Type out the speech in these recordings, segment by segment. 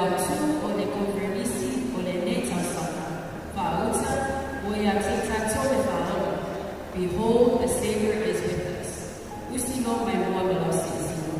tu o le Koneferenisi o le neta sana. Fa'auta o ia tita tole fa'au. Behold, the Savior is with us. Usino mai moa malasi sino.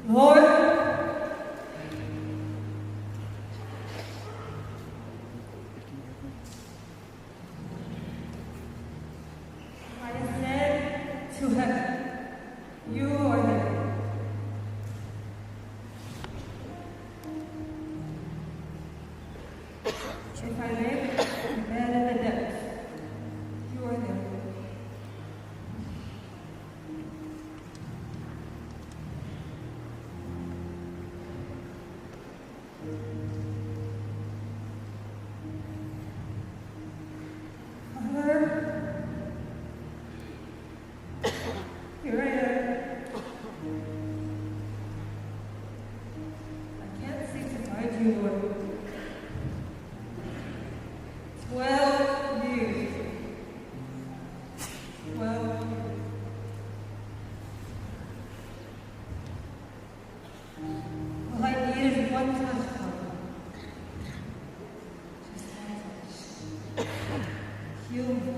Lord, I ascend to heaven. You are there. If I live in bed in the depths, you are there. Here I am. I can't seem to find you, Lord. 12 years. 12 years. All I need is one touch, Lord. Just one touch. Heal me.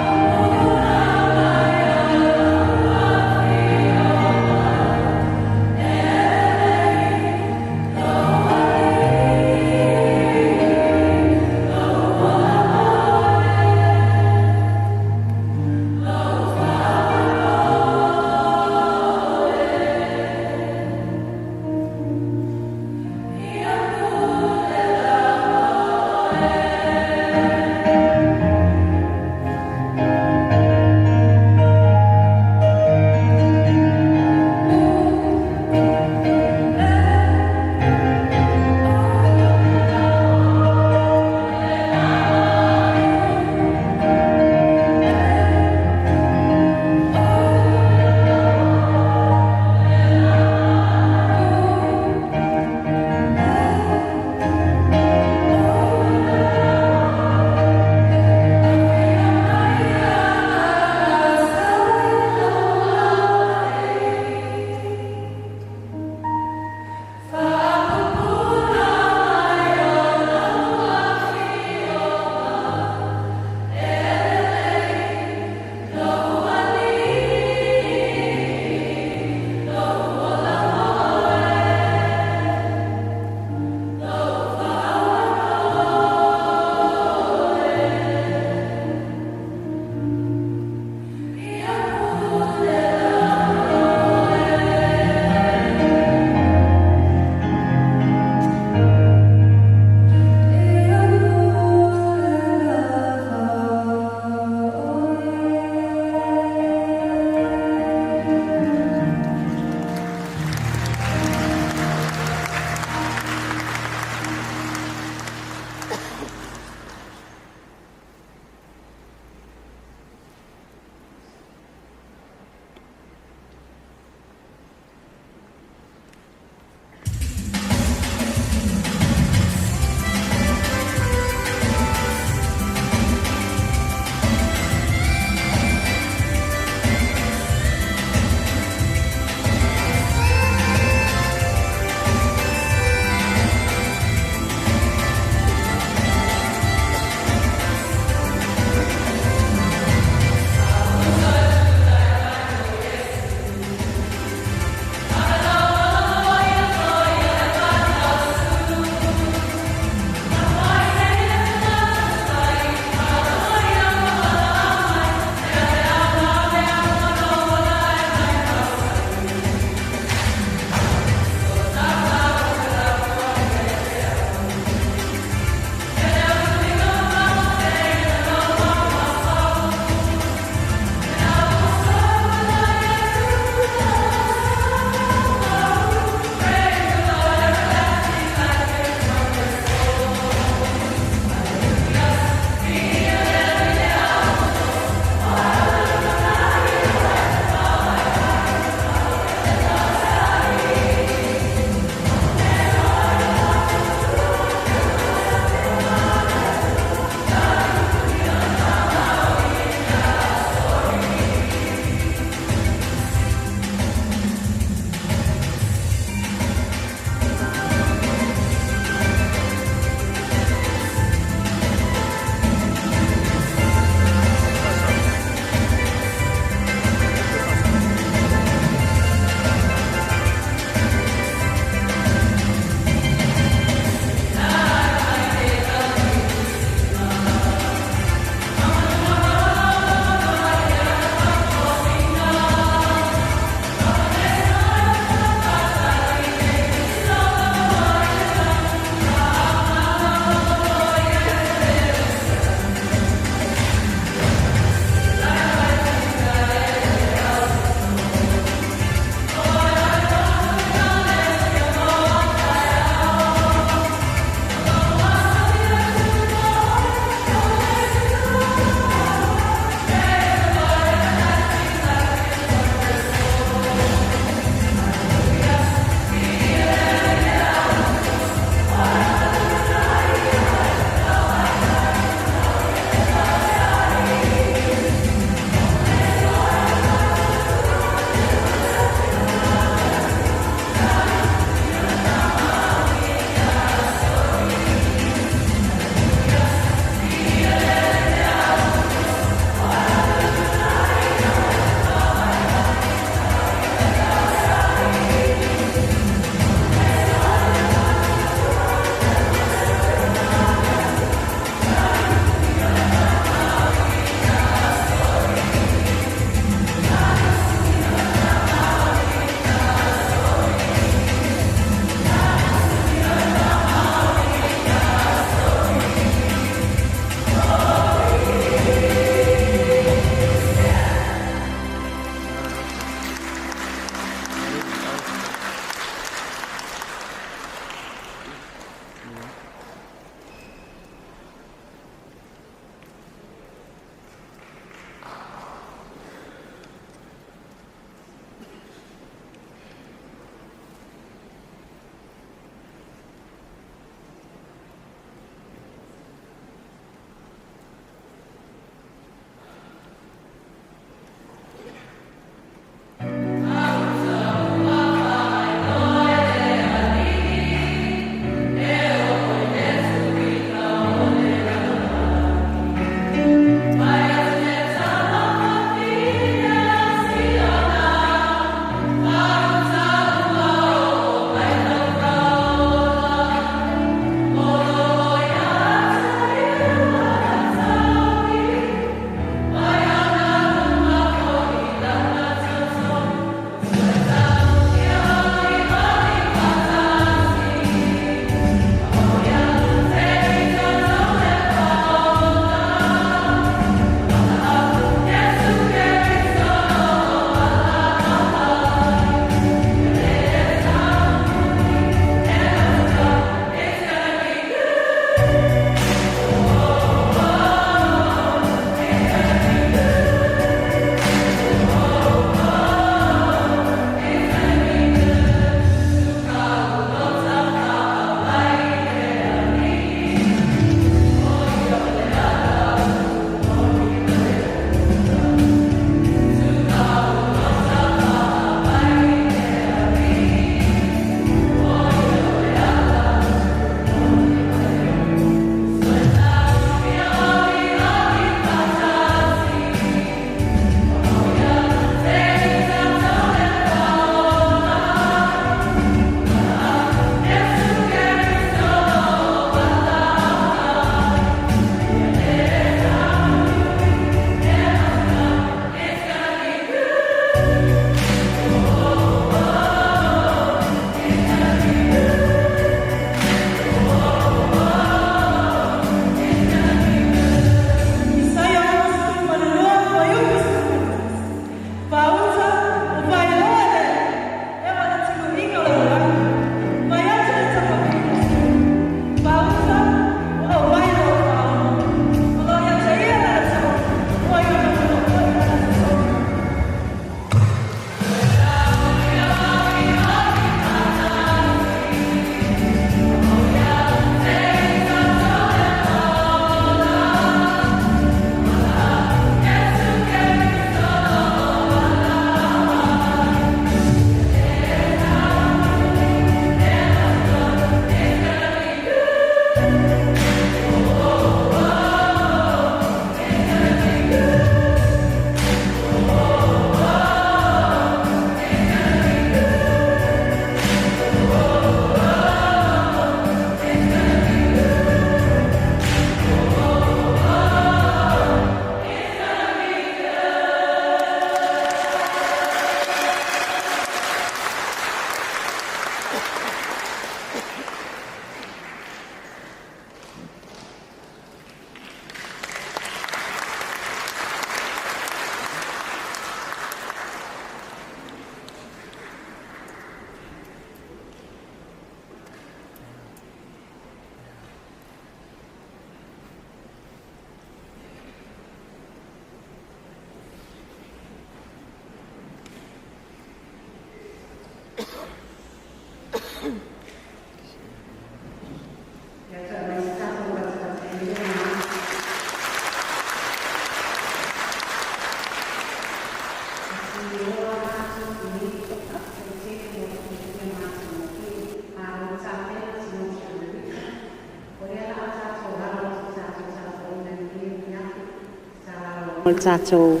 o tātou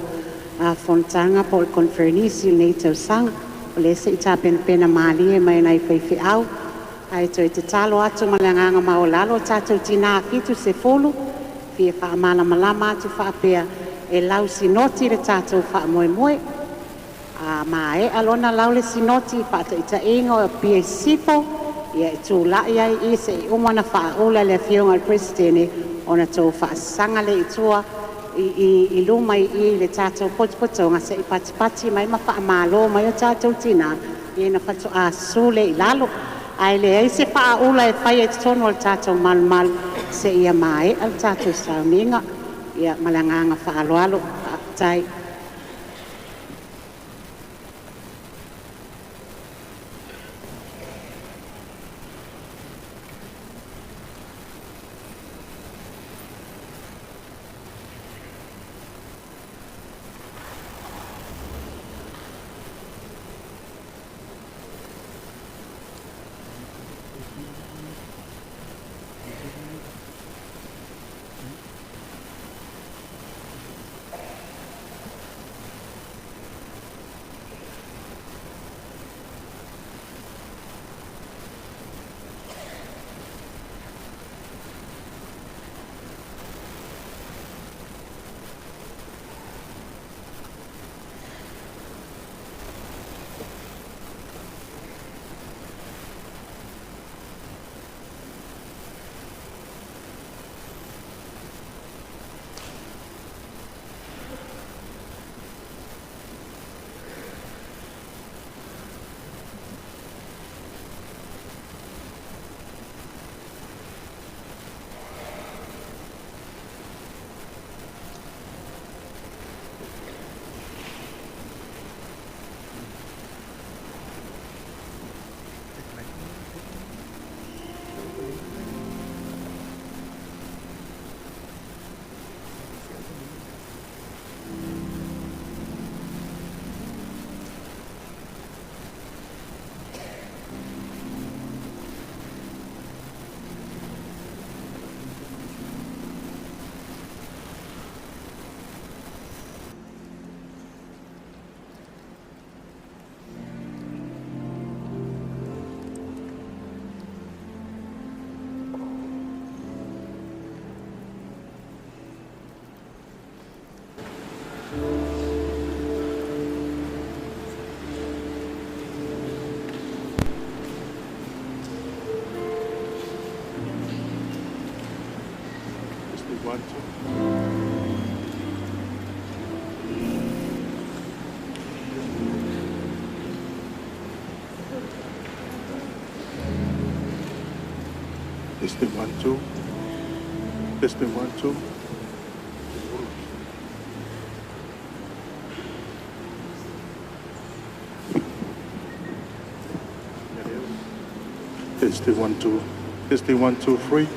whontanga po i Koneferenisi nei tau sanga. O le se i tā pena māli e mai nei whaiwhi au. Ai to te talo atu malanganga maolalo tātou tina fitu se folu. Fia wha amala malama atu wha apea e lau sinoti le tātou wha moe moe. Ma e alona lau le sinoti wha ta ita ingo e pia sipo. Ia e tū lai ai i se i umana wha ula le fionga al presidene ona tō wha sanga le itua i luma i le tātou potopotonga se i pati mai ma wha amalo mai o tātou tina i na whatu a sule i lalo. Ai le ai se wha ula e whai e tono al tātou mal se ia mai al tātou sauninga ia malanganga wha aloalo tai. Testing 1 2. Testing 1 2. Testing 1 2. Testing 1 2 3.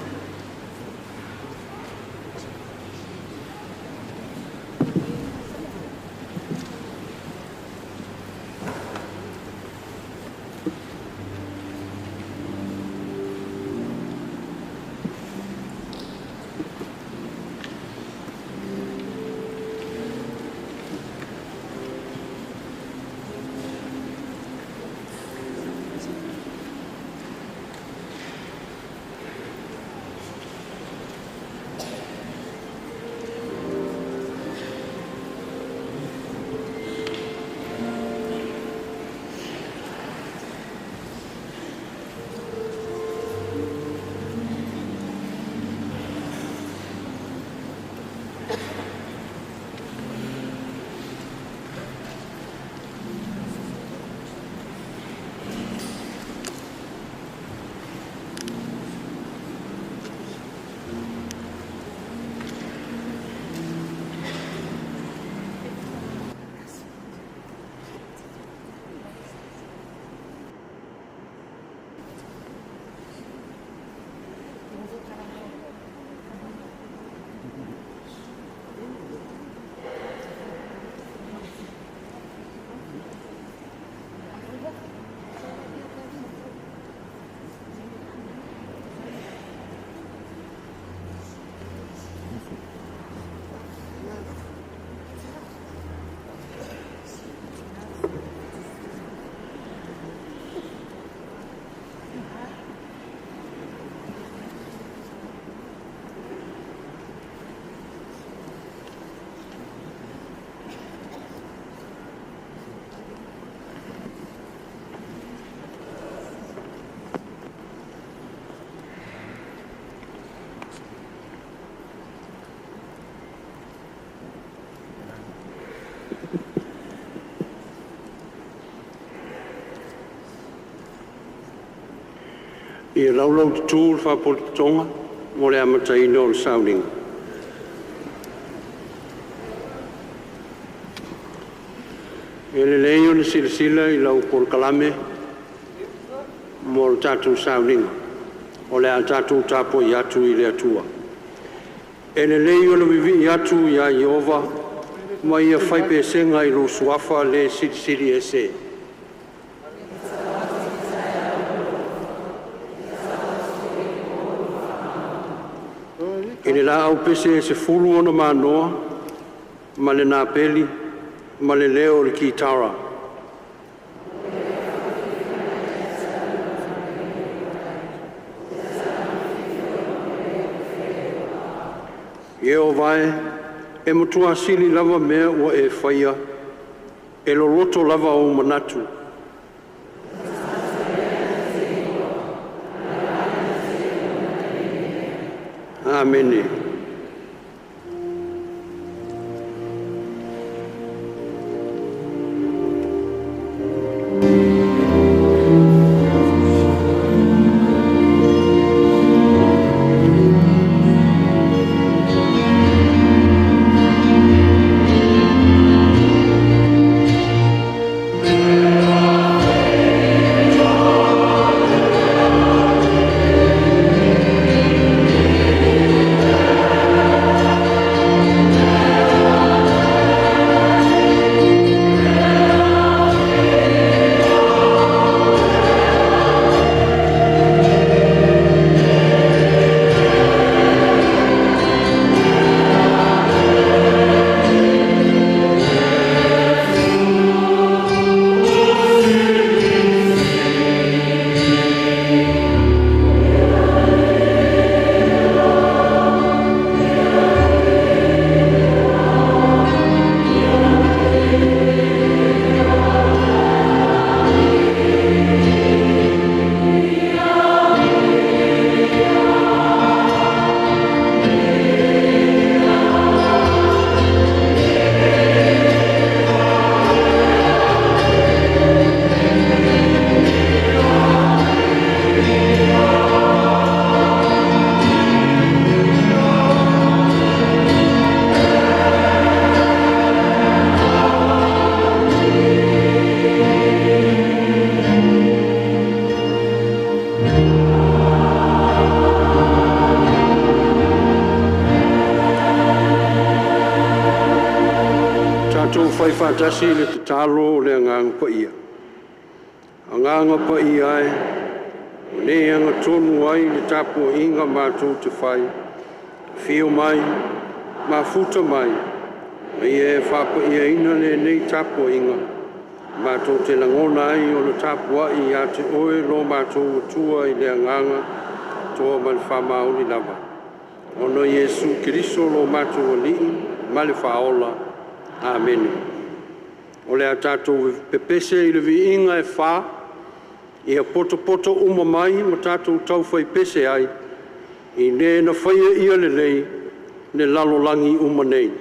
I laulau tu whapotonga mo le amataina o le sauninga. E le leo le silasila I lau por kalame mo le tātou sauninga o le a tātou tapo I atu I le atua. E le leo le vivi I atu ia Iova ma ia whaipesenga I lo suafa le siri ese. E le la au pese se fulu ona manoa ma le nā peli ma le leo le ki tara. Ie o vai, e mutua sili lava mea ua e whaia, e lo roto lava o manatu. Amene. Tasi le tatalo le nganga pa ia. Nganga pa ia ai. Ne anga tonu ai le tapo inga mātou te whai. Whio mai, mafuta mai. Ia e whapa ia ina le nei tapo inga. Mātou te langona ai o le tapo ai ia te oe lo mātou tua I le nganga toa ma le whamauli lava. Ono Yesu Kiriso lo mātou alii ma le whaola. Amen. O le a tātou pepese I le viinga e whā, ia poto uma mai ma tātou tau whai pese ai, I ne na whaia ia le lei, ne lalolangi uma nei.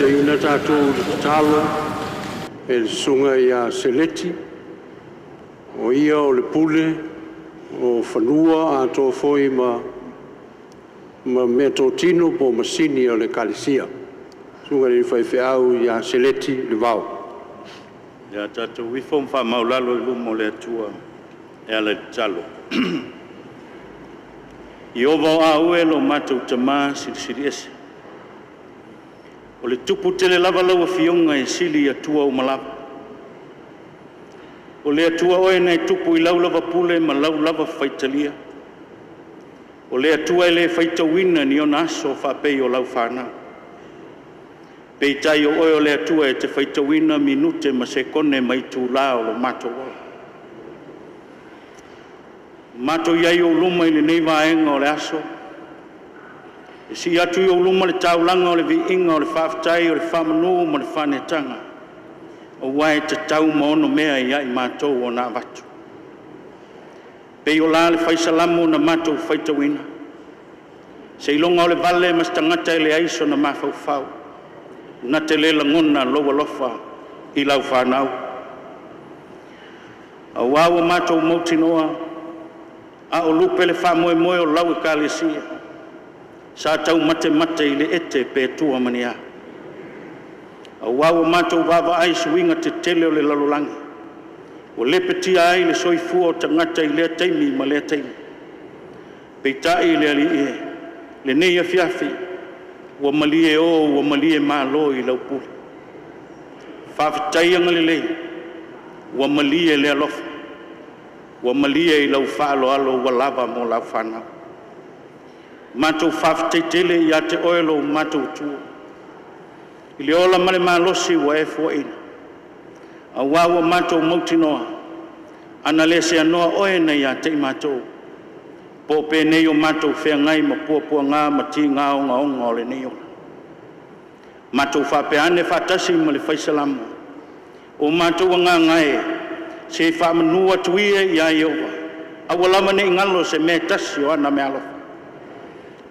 te ina tātou tatala e le sunga ia seleti o ia o le pule o whanua a tō foi ma mea tō tino po masini o le kalisia. Sunga ni whaiwheau ia seleti le vau. Ia tātou wifo mwha maulalo I lumo le atua e ala talo. I owa a ue lo mātou tamā siri ese. O le tupu tele lava lawa fionga e sili atua o malapa. O le atua oe nei tupu I lau lava pule ma lau lava faitalia. O le atua e le faitawina ni ona aso whapei o lau whanau. Pei tai o oe o le atua e te faitawina minute ma se kone mai tū la o lo mato ola. Mato iai o luma I le nei vaenga o le aso. E si atu I o luma le taulanga o le vi inga o le whaftai o le whamanu ma le whanetanga. O wae te tau ma ono mea iai mātou o nā watu. Pei o la le whaisalamu na mātou whaitawina. Se ilonga o le vale mas tangata I le aiso na mawhauwhau. Na te lela ngona loa lofa I lau whanau. A wawa mātou mautinoa, a o lupe le whamoe moe o lau I kālesia. Sa tau mate I le ete pe tua mania. A wawa mātou wawa ai suinga te tele o le lalolangi. O lepetia ai le soifua o tangata I lea teimi ma lea teimi. Peitai le ali e, le neia fiafi, ua malie o, ua malie malo I lau pule. Whawhitai anga le lei, ua malie le alofa. Ua malie I lau whaalo alo ua lava mo lau whanau. Mātou whawhitai tele I a te oelo mātou tua. I le ola male malosi ua e fua ina. A wawa mātou mautinoa, ana le se anoa oe nei a tei mātou. Po pe nei o mātou whea ngai ma pua ngā ma ti ngā o ngā onga o le nei ola. Mātou whapeane whatasi ma le whaisalamu. O mātou ngā ngai, se whamanua tuia I a Iowa. A walama nei ngalo se me tasi o ana me alofa.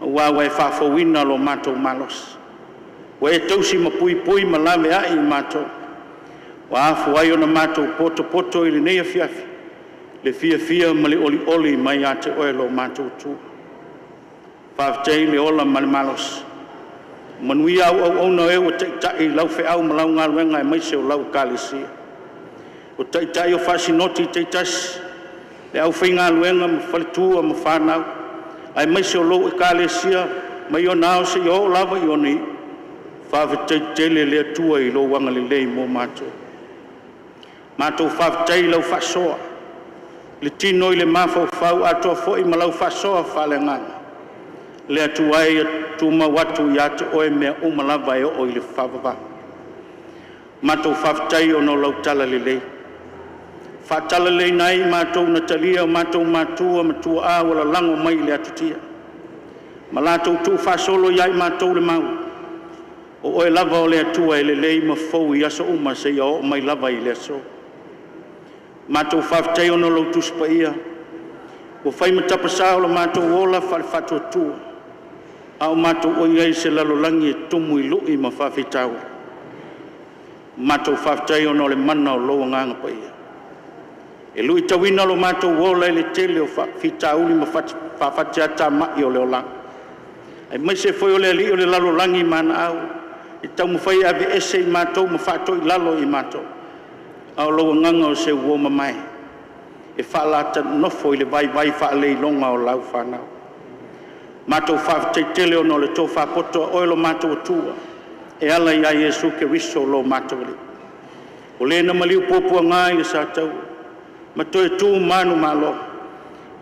A wawa e whawhawina lo mātou malos. Wa e tausi ma pui ma lame a I mātou. Wa afu ai ona mātou poto I le neia fiafi. Le fia ma le oli mai a te oe lo mātou tu. Whawhtei le ola ma le malos. Manui au na e o teitai lau wheau ma lau ngā ruenga e maise o lau kālesia. O teitai o Sinoti teitas. Le au whi ngā ruenga ma whalitua ma whanau. Ai maise o lau kālesia mai o nao se I o lava I oni. Whawhtei tele le atua I lo wanga le lei mo mātou. Mātou whawhtei lau whasoa. Le tino I le mawhau atoa fo I malau whasoa whale ngana. Le atua e tu mawatu I ate oe mea umalawa e o I le whawava. Mātou whawhtei o no lau tala le lei. Whatala le nai mātou na talia o mātou mātua matua a wala lango mai le atutia. Malatou tu whasolo iai mātou le mau. O oe lava o le atua e le lei ma fau I aso uma se I o mai lava I le aso. Mātou whawhtei ono lau tuspa ia. O whai matapasa o la mātou ola whatu atua. A o mātou o iai se lalolangi e tumu I lui ma whawhitau. Mātou whawhtei ono le mana o loa nganga pa ia. E lui tawina lo mātou ola e le tele o whawhitau li ma whawhatiata mai o le olang. Ai mai se foi o le ali o le lalolangi mana au. I tau mawhai ave ese I mātou ma whato I lalo I mātou. Au loa nganga o se uoma mai. E whaalata nofo I le vai whaale I longa o lau whanau. Mātou whawhtei tele o no le tō whapoto o elo mātou atua. E ala I a Yesu ke riso lo mātou li. O le na maliu pōpua ngai I sa tau. Ma toe tū manu malo.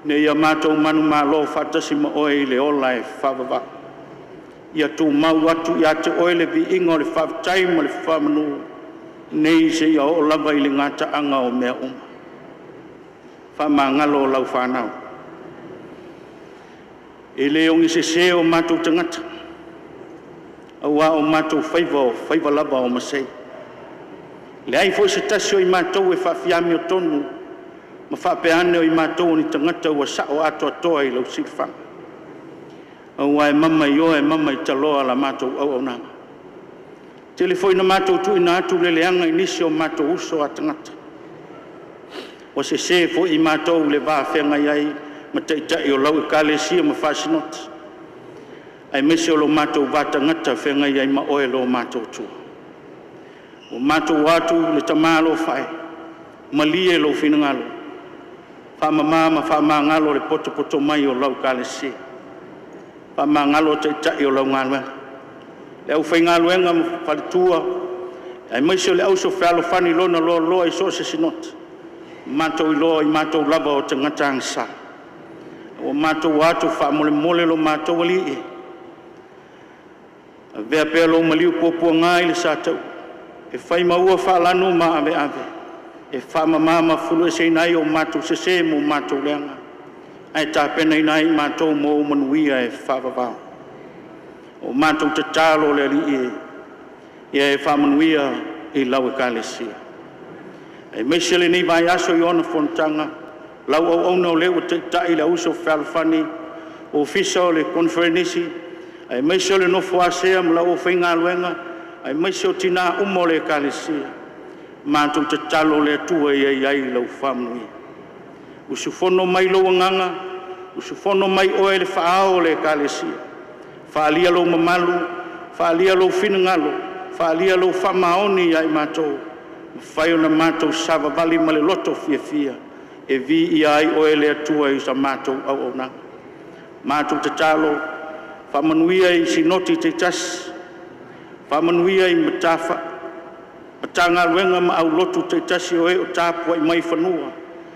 Ne ia mātou manu malo whatasi ma oe I le ola e whawava. Ia tū mau atu I a te oe le vi inga o le whawtai ma le whamanu. Nei se ia o lava I le ngata anga o mea uma. Whama ngalo o lau whanau. E le ongi se o mātou tangata. Aua o mātou whaiva lava o masei. Le ai fo se tasio I mātou e whawhiami o tonu. Ma whapeane o I mātou ni tangata ua sao ato atoa I lau silwhanga. Aua e mama I o e mama I taloa la mātou au au nanga. Telefoi na mātou tu ina atu le leanga inisi o mātou uso a tangata. O se fo i mātou le vā whenga iai ma teitai o lau ekalesia ma Sinoti. Ai mese o lo mātou vāta ngata whenga iai ma oe lo mātou tu. O mātou wātu le tamalo whae, ma lie lo whinangalo. Whamama ma whamangalo le poto mai o lau ekalesia. Whamangalo teitai o lau ngāluenga. Le au whaingaluenga ma whalitua, ai mese o le Au Uso Fealofani lona loa i so se Sinoti. Mātou i loa i mātou lava o te ngata angsa. O mātou wātu whaamole lo mātou ali e. A vea pēr lo maliu pōpua ngā i le sātau. E whai maua whaalanu ma ave. E whaamama fulu e seinai o mātou sese mo mātou leanga. Ai tāpena inai mātou mō manuia e whaavavao. O mātou te tālo le ali e. Ia e whaamanuia i lau ekalesia. E mesele nei vai aso i ona fontanga, lau au ona o leo te tai le Au Uso Fealofani, o fisa o le Koneferenisi, e mesele no fuasea ma lau o whainga aluenga, e mesele tina umo le ekalesia, mātou te talo le atua iai lau whamnui. Usufono mai lo nganga, usufono mai oe le whaao le ekalesia, whaalia lo mamalu, whaalia lo whinangalo, whaalia lo whamaoni iai mātou. Whai o na mātou sava vali ma le loto fia, e vi i ai o ele atua i sa mātou au nanga. Mātou te talo, whamanuia i Sinoti te tas, whamanuia i matafa, matanga luenga ma au lotu te tasi o e o tāpua i mai whanua,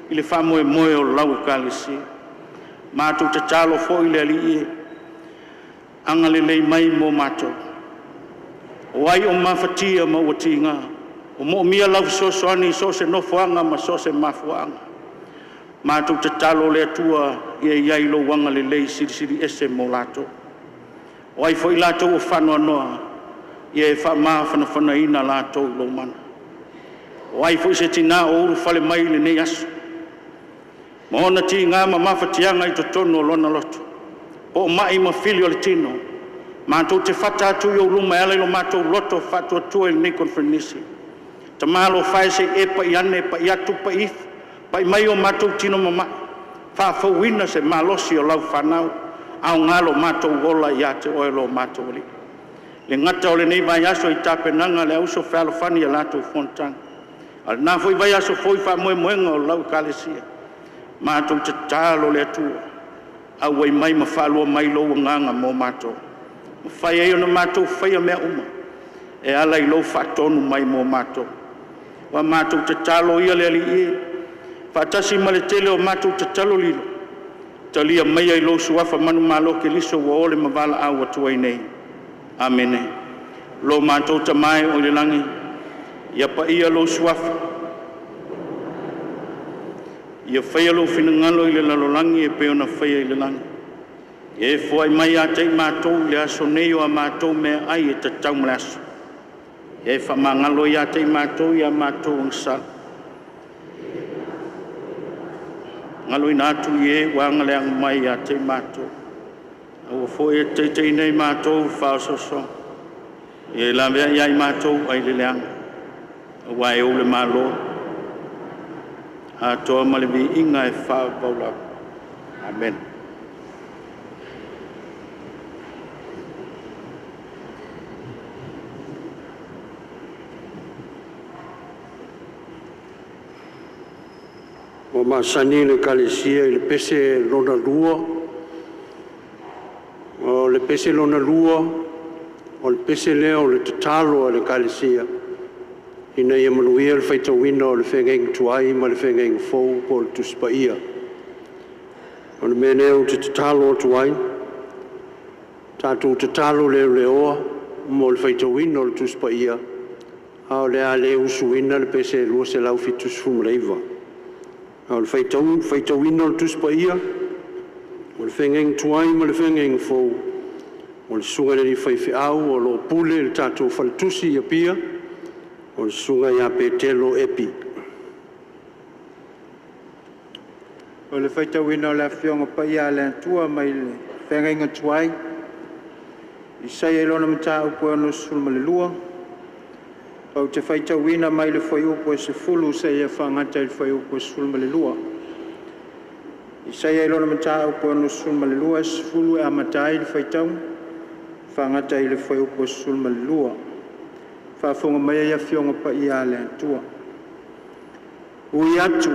i le whamoe moe o lau ekalesia. Mātou te talo fo i le ali i e, anga le lei mai mo mātou. O ai o mawhatia ma ua ti ngā, o mo mia lau soani so se nofoanga ma so se mafuanga. Mātou te talo le atua ia iai lo wanga le lei siri ese mo lato. O ai fo i lato o whanua noa, ia e wha ina lato lo mana. O ai fo i se tina o uru fale mai le nei aso. Ma ona ti ngā ma mawhatianga i to tono o lona loto. O mai ma filio le tino. Mātou te whata atu i o luma ele lo mātou loto whatu atua i nei Koneferenisi. Ta malo whae se e pa i ane, pa i atu, pa i pa i mai o mātou tino mama. Whawhawina se malosi o lau whanau, au ngalo mātou ola i ate oelo mātou li. Le ngata o le nei vai aso i tāpenanga le Au Uso Fealofani a lātou fontang. Al nā fwoi vai aso fwoi wha moenga o lau ekalesia. Mātou te tālo le atua, au wai mai ma whalua mai lo nganga mō mātou. Ma whai e ona mātou whai a mea uma, e ala i lo whatonu mai mō mātou. Wa mātou te talo ia le ali e, whatasi ma le tele o mātou te talo lilo. Talia mai ai lo suafa manu malo ke liso wa ole ma wala au atua i nei. Amene. Lo mātou tamai o le langi, ia pa ia lo suafa. Ia whaia lo whinangalo i le lalolangi e peona whaia i le langi. E fwai mai a tei mātou le aso nei o a mātou mea ai e te tau mle aso. E whamangalo i a tei mātou i a mātou ang sal. Ngalo i nātu i e wangale ang mai i a tei mātou. Au fo e tei nei mātou whaososo. E la vea i ai mātou ai le leang. Wa e ole malo. A toa malevi inga e whao paula. Amen. O masani le kalesia i le pese lona lua. O le pese lona lua. O le pese leo le tatalo le kalesia. Ina ia manuia le whaitawina o le whengeng tuai ma le whengeng fau po le tuspaia. O le meneo te tatalo tuai. Tātou tatalo leoa mo le whaitawina o le tuspaia. A o le a le usuina le pese lua se lau fitus fumleiva. O le whaitawina o le tuspaia. O le whengeng tuai ma le whengeng fau. O le sunga le whaiwhiau o lo pule le tātou whaltusi ia pia. O le sunga ia petelo epi. O le whaitawina o le whionga paia le antua mai le whengenga tuai. I sei e lona mta upo anu sulma le lua. Au te whaitawina mai le whai upo e se fulu se ia whangata i le whai upo e se fulu malelua. I sei e lona mata upo anu se fulu malelua e se fulu e amatai le whaitau. Whangata i le whai upo e se fulu malelua. Whaafonga mai ia fionga pa ia le atua. Ui atu.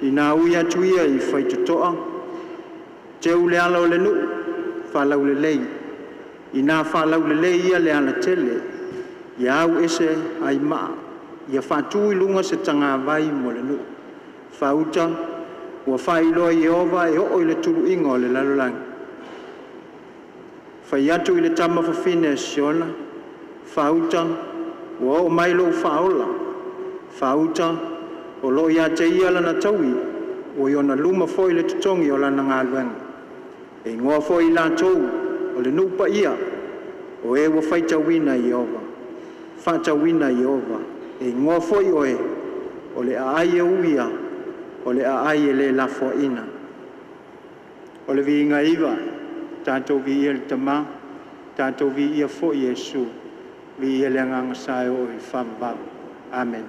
I nā ui atu ia i whaitutoa. Te ule ala o le nu. Whalau le lei. I nā whalau le lei ia le ana tele. Ia au ese ai maa. Ia whātui lunga se tanga vai mo le nu. Whauta. Ua whailoa i ova e o le turu inga o le lalolangi. Whai atu i le tama whawhine e siona. Whauta. Ua o mailo whaola. Whauta. O lo ia te ia lana taui. O iona luma foi le tutongi o lana ngā luenga. E ngoa foi la tou. O le nupa ia. O e wa whaita wina i ova. Whaita wina i ova. E ngoa foi oe. O le aaia uia. O le aaia le la ina. O le vi inga iwa. Tātou vi ia le tama. Tātou vi ia fo Iesu. Vi ia le anganga sae o i whambabu. Amen.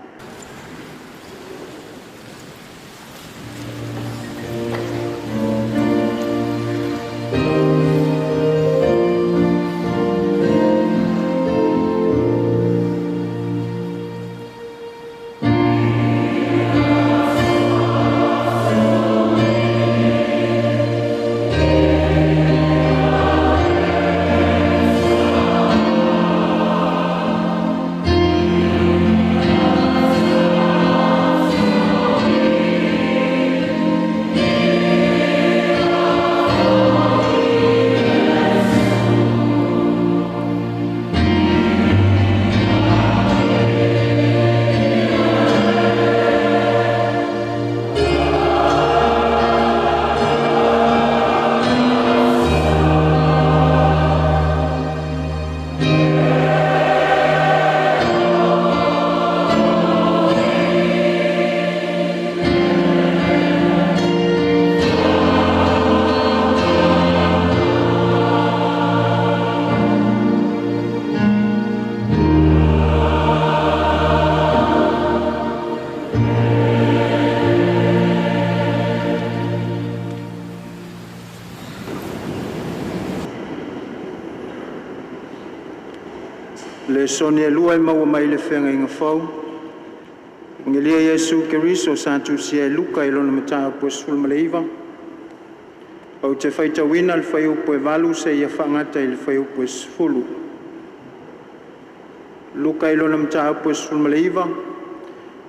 Le sone lua maua mai le whenga inga whau. Ngelia Yesu Keriso santu sia luka ilona mata po sul maleiva. Au te whaita wina le whai upo e valu se ia whangata i le whai upo e sfulu. Luka ilona mata po sul maleiva.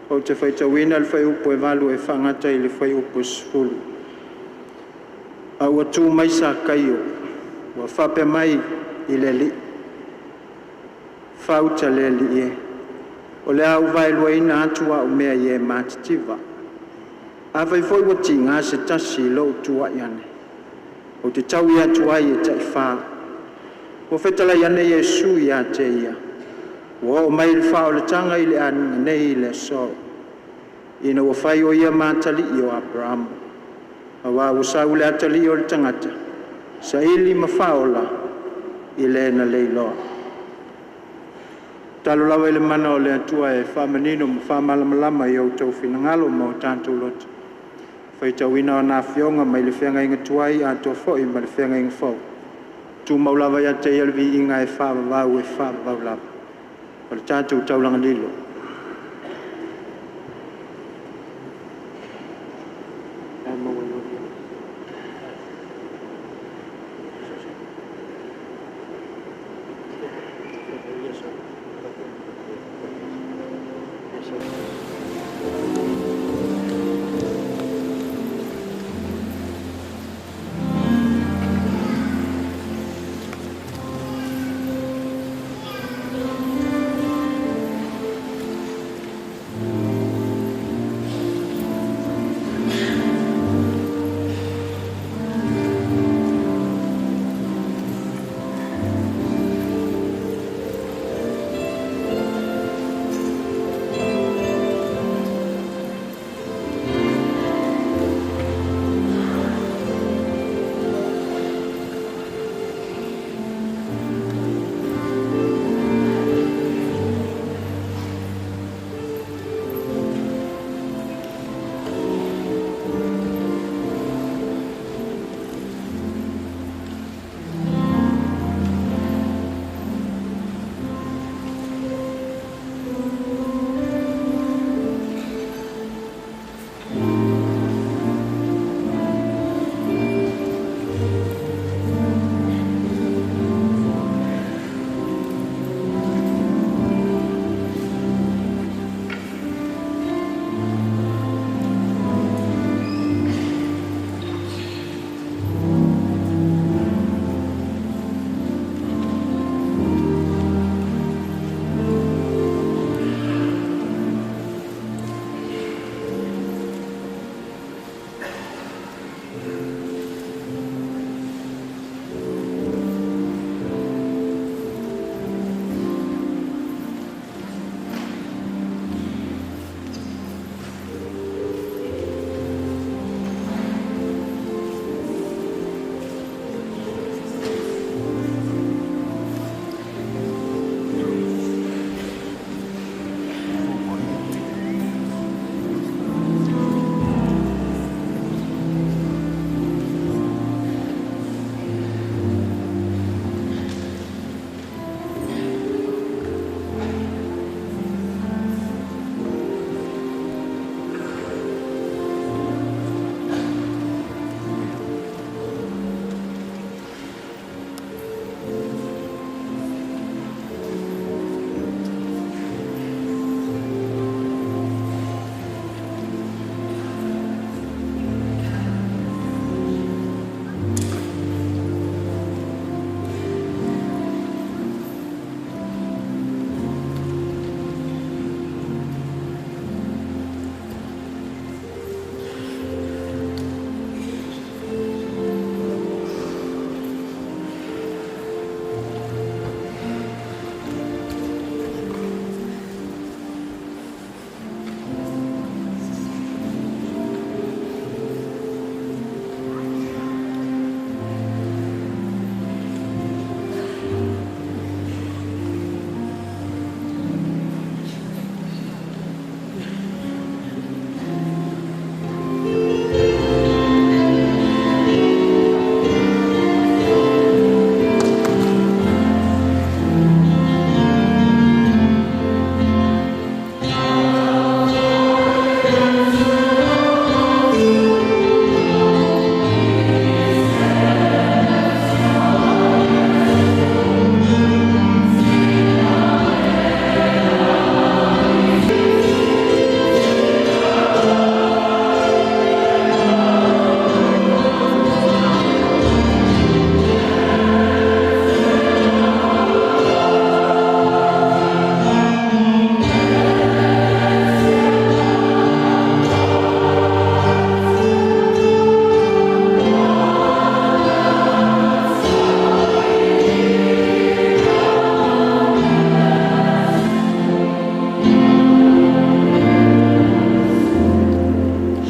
Au te whaita wina le whai upo e valu e whangata i le whai upo e sfulu. Au atu mai sa kaio. Wa whape mai i le li. Fauta le li e. O le au vai lua ina atua o mea i e mātitiva. A vai foi wa ti ngā se tasi lo tua iane. O te tau i atua i e tai whā. O whetala iane Yesu i a te ia. O mai le whā o le tanga i le anu nei le so. Ina o whai o ia mātali i o Abraham. A wā o sau le atali o le tangata. Sa ili ma whaola i le na leiloa. Talo lawa ele mana o le atua e whamanino ma whamalamalama i au tau whinangalo ma o tātou loto. Whaita wina o nā whionga mai le whenga inga tuai a toa fo i ma le whenga inga fau. Tu maulawa ia te elvi inga e whawawau e whawawau lava. O le tātou taulanga lilo.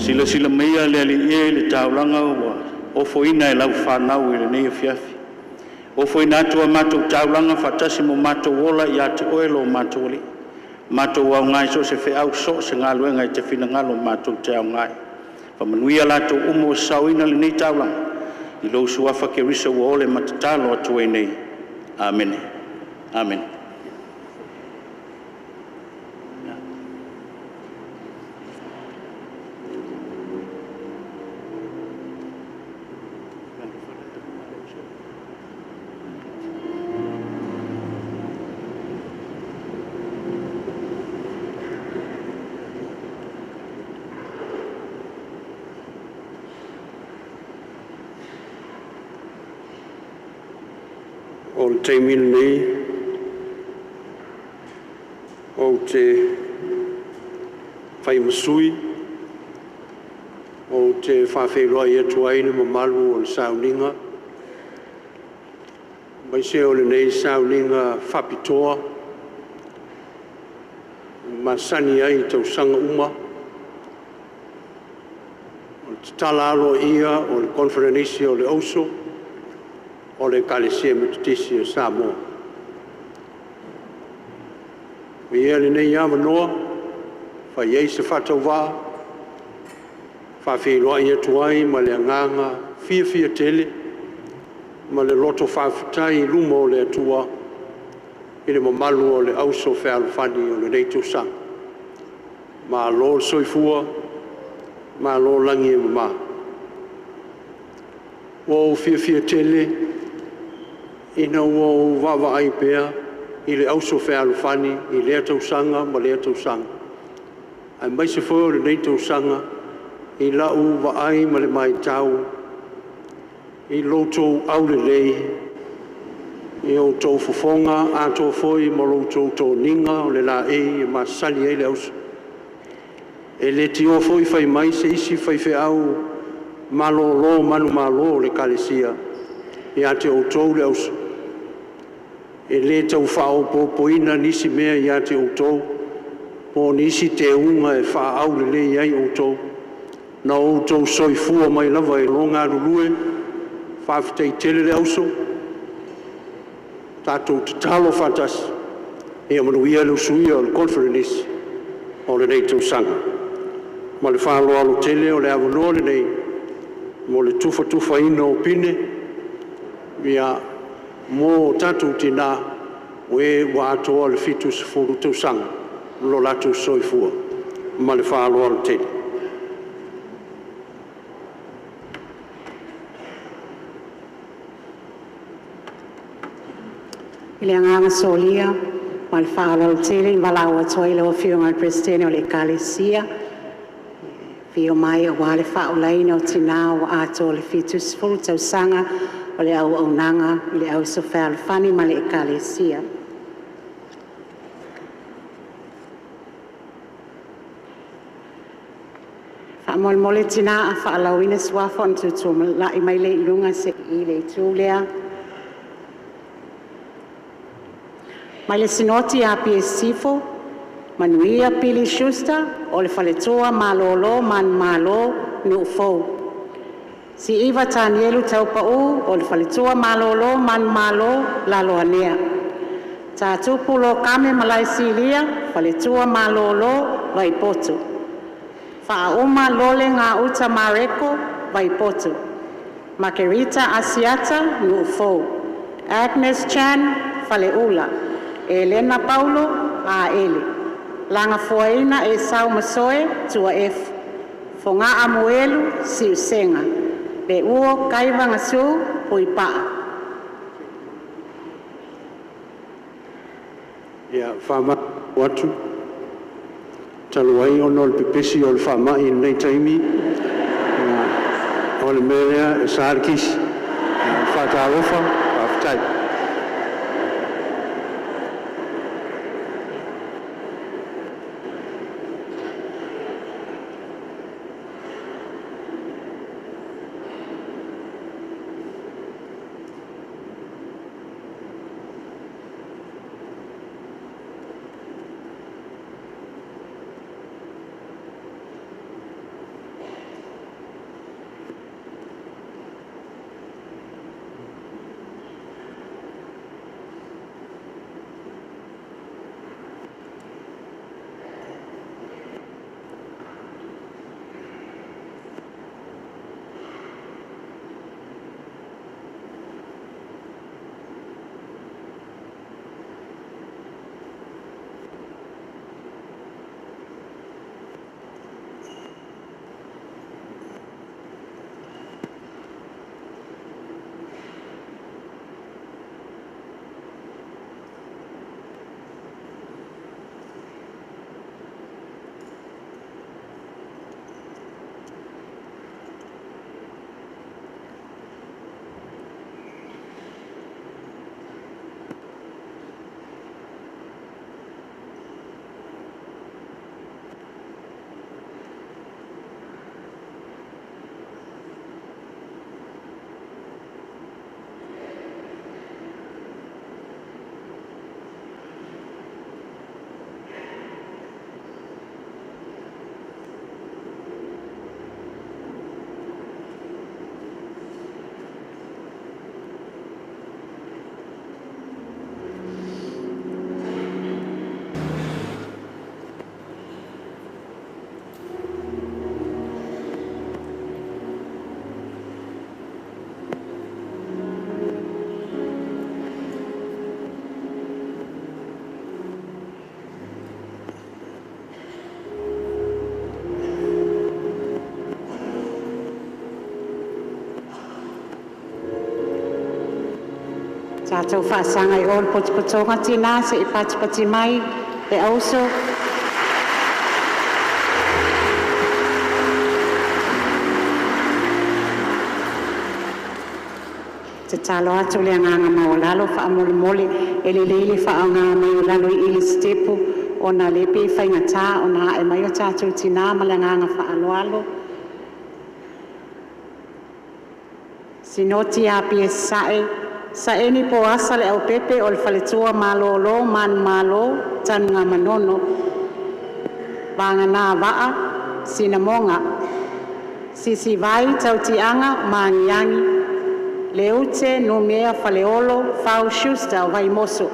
Sila meia le ali le taulanga wa o foina e lau whanau i le nei fiafi. O foina atua mātou taulanga whatasi mo mātou ola i ate oelo o mātou li. Mātou au ngai so se wheau so se ngā luenga i te whina ngalo mātou te au ngai. Whamanuia lātou umo sauina le nei taulanga. I lo suafa ke risa ua ole matatalo atu e nei. Amen. Amen. O le teimili nei, o te whaimasui, o te whawheroa i atu aina mamalu o le sauninga. Mai se o le nei sauninga whapitoa, masani ai tau sanga uma, o le tatala aloaia o le Koneferenisi o le Au Uso, o le kalesia metutisi o Samoa. Ia le nei ama noa, whai ei se whatau wā, whawhiroa i atu ai ma le anganga fia tele, ma le loto whawhitai luma o le atua, i le mamalu o le Au Uso Fealofani o le reitu sang. Ma lo soifua, ma lo langi e mama. O fia tele, ina ua wawa ai pea i le Au Uso Fealofani i lea tausanga ma lea tausanga. Ai mai se fo le nei tausanga i lau wa ai ma le mai tau i loto au le lei i o tau fofonga a tau foi ma loto tau ninga o le la e ma sali e le Au Uso. E le tio foi fai mai se isi fai fe au malolo manu malo le kalesia i ate o tau le Au Uso. E le tau whao poina nisi mea i ate o tau, po nisi te unga e wha au le le iai o tau. Na o tau soifua mai lava e longa rurue, whawhitei tele le Au Uso. Tātou te talo whatas, e amanuia le usuia o le Koneferenisi o le nei tau sanga. Ma le whalo alo tele o le awanoa le nei, mo le tufa ina o pine, via mo tātou tina we wa atoa le fitu se furu tau sanga, lo latu soifua, ma le whalo alo tele. I le anganga solia, ma le whaala o tele, ma laua toa i le ofio ngal presidente o le kalesia. Fio mai o wale whaolaina o tina o ato le fitus fulu tau sanga o le au aunanga i le Au Uso Fealofani ma le kalesia. Whaamole tina a whaalauina suafa on tutu lai mai le ilunga se i le tūlea. Mai le Sinoti Amerika Manuia Pili Schuster o le faletoa malolo man malo ni ufou. Si Iva Tanielu taupau o le faletoa malolo man malo laloanea. Tātupu lo kame Malaisilia faletoa malolo vaipoto. Whauma lole ngā uta mareko vaipoto. Makerita Asiata ni ufou. Agnes Chan faleula. Elena Paulo a ele. Langa fuaina e sau masoe tua F. Fonga amuelu si usenga. Be uo kaiva ngasu puipaa. Ia whama watu. Taluai ono le pepesi o le whama i nei taimi. O le melea e saarkis. Whatarofa, whaftai. Tātou whaasanga I ol potopotonga tina se I patipati mai e Au Uso. Te talo atu le anganga maolalo whaamole e le leile whaanga maolalo I ili stepu o na lepe whaingata o na e mai o tātou tina ma le anganga whaaloalo. Sinoti api e sae ni po asa le au pepe o le whaletua malolo manu malo tanu ngā manono. Vanga nā waa, sinamonga. Sisi vai tautianga maangiangi. Leute no mea faleolo fau shusta vai moso.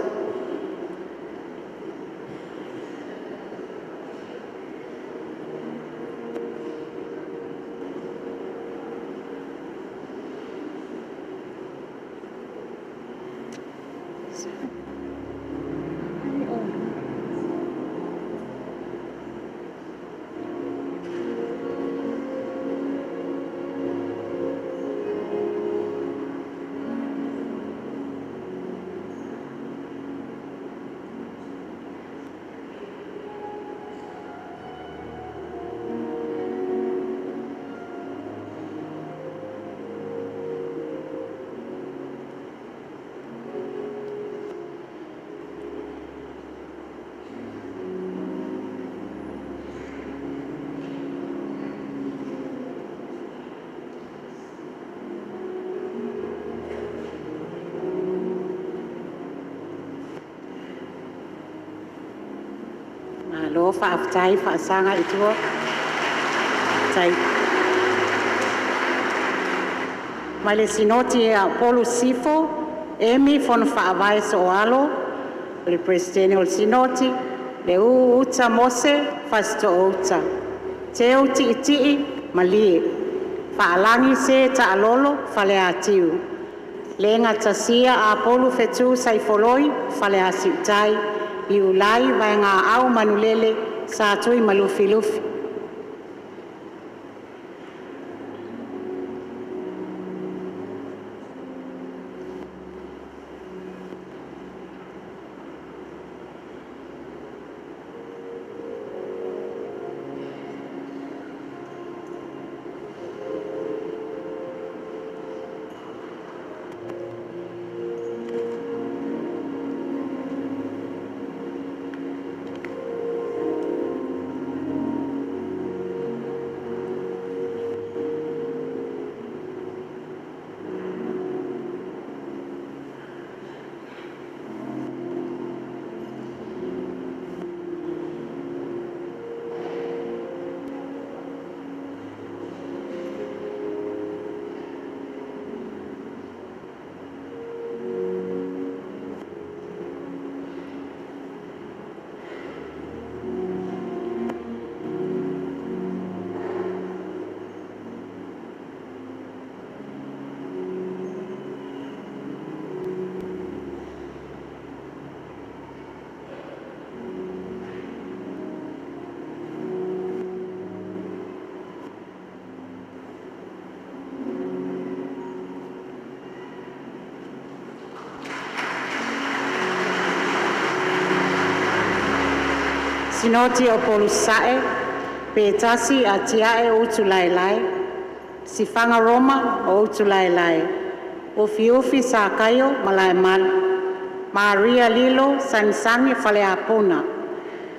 Malo whaaftai whaasanga I tua. Tai. Mai le sinoti e a polo sifo, emi fono whaawai so alo, le presidente o sinoti, le uta mose, fasto uta. Te uti iti malie. Whaalangi se ta alolo, fale atiu. Le ngatasia a polo fetu saifoloi, fale asiutai. I ulai vai ngā au manulele sa tui malufi-lufi. Sinoti o polusae, pe tasi a tiae utu lailai, sifanga Roma o utu lailai, ufi sa kayo malai mal, Maria Lilo sanisani fale apuna,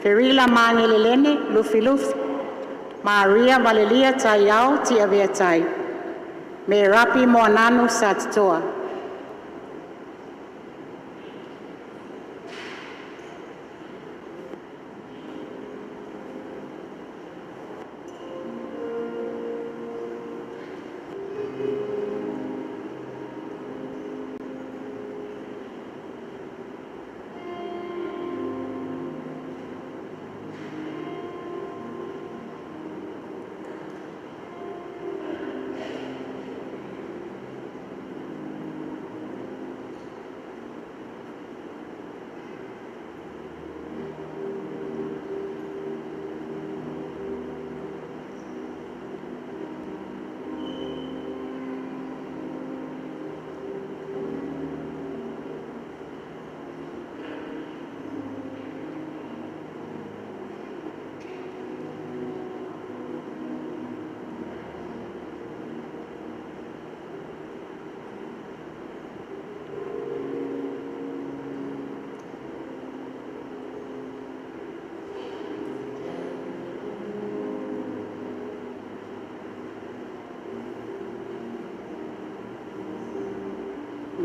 Ferila mani lelene lufi, Maria Valelia tayao ti aviatai, me rapi moananu satitoa.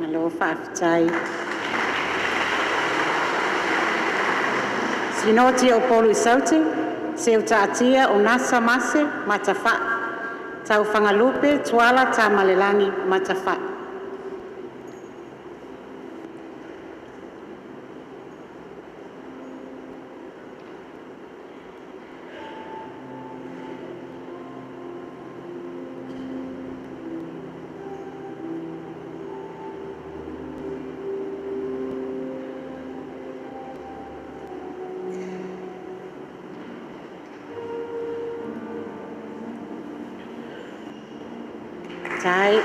Alo whaafitai. Sinoti o polu I saute, se o taatia o nasa mase matafa. Tau whangalupe tuala ta malelangi matafa. Tai.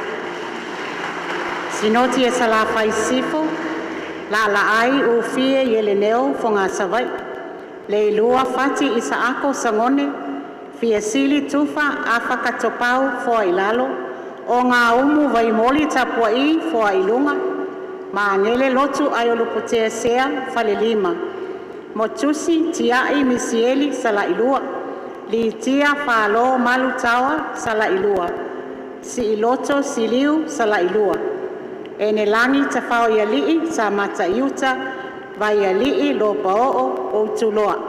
Sinoti e salafai sifo, la ai o fie yele neo fonga savai. Le lua fati isa ako sangone, fie sili tufa afa katopau foa ilalo, o ngā umu vai moli tapua I foa ilunga, ma ngele lotu ayoluputea sea fale lima. Motusi tiai misieli sala ilua, li tia falo malu tawa sala ilua. Si iloto siliu sala ilua. Ene langi tafao yalii sa mata iuta vai yalii lo paoo o tuloa.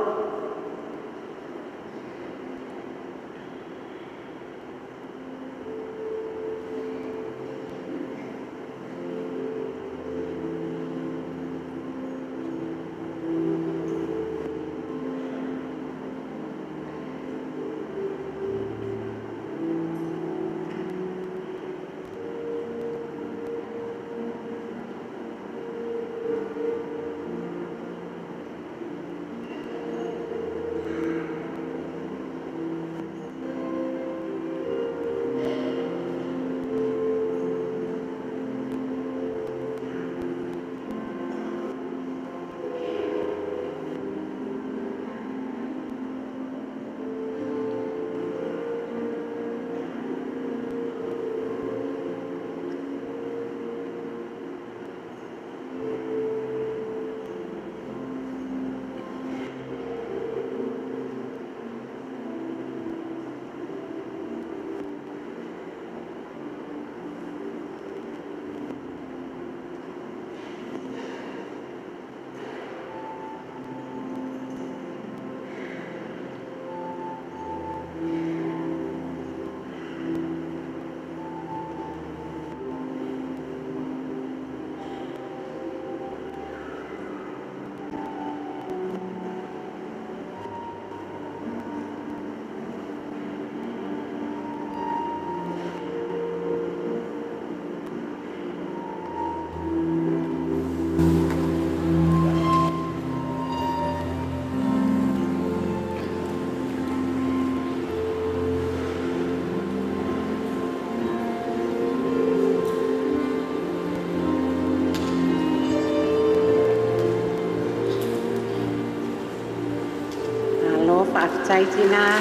Taitina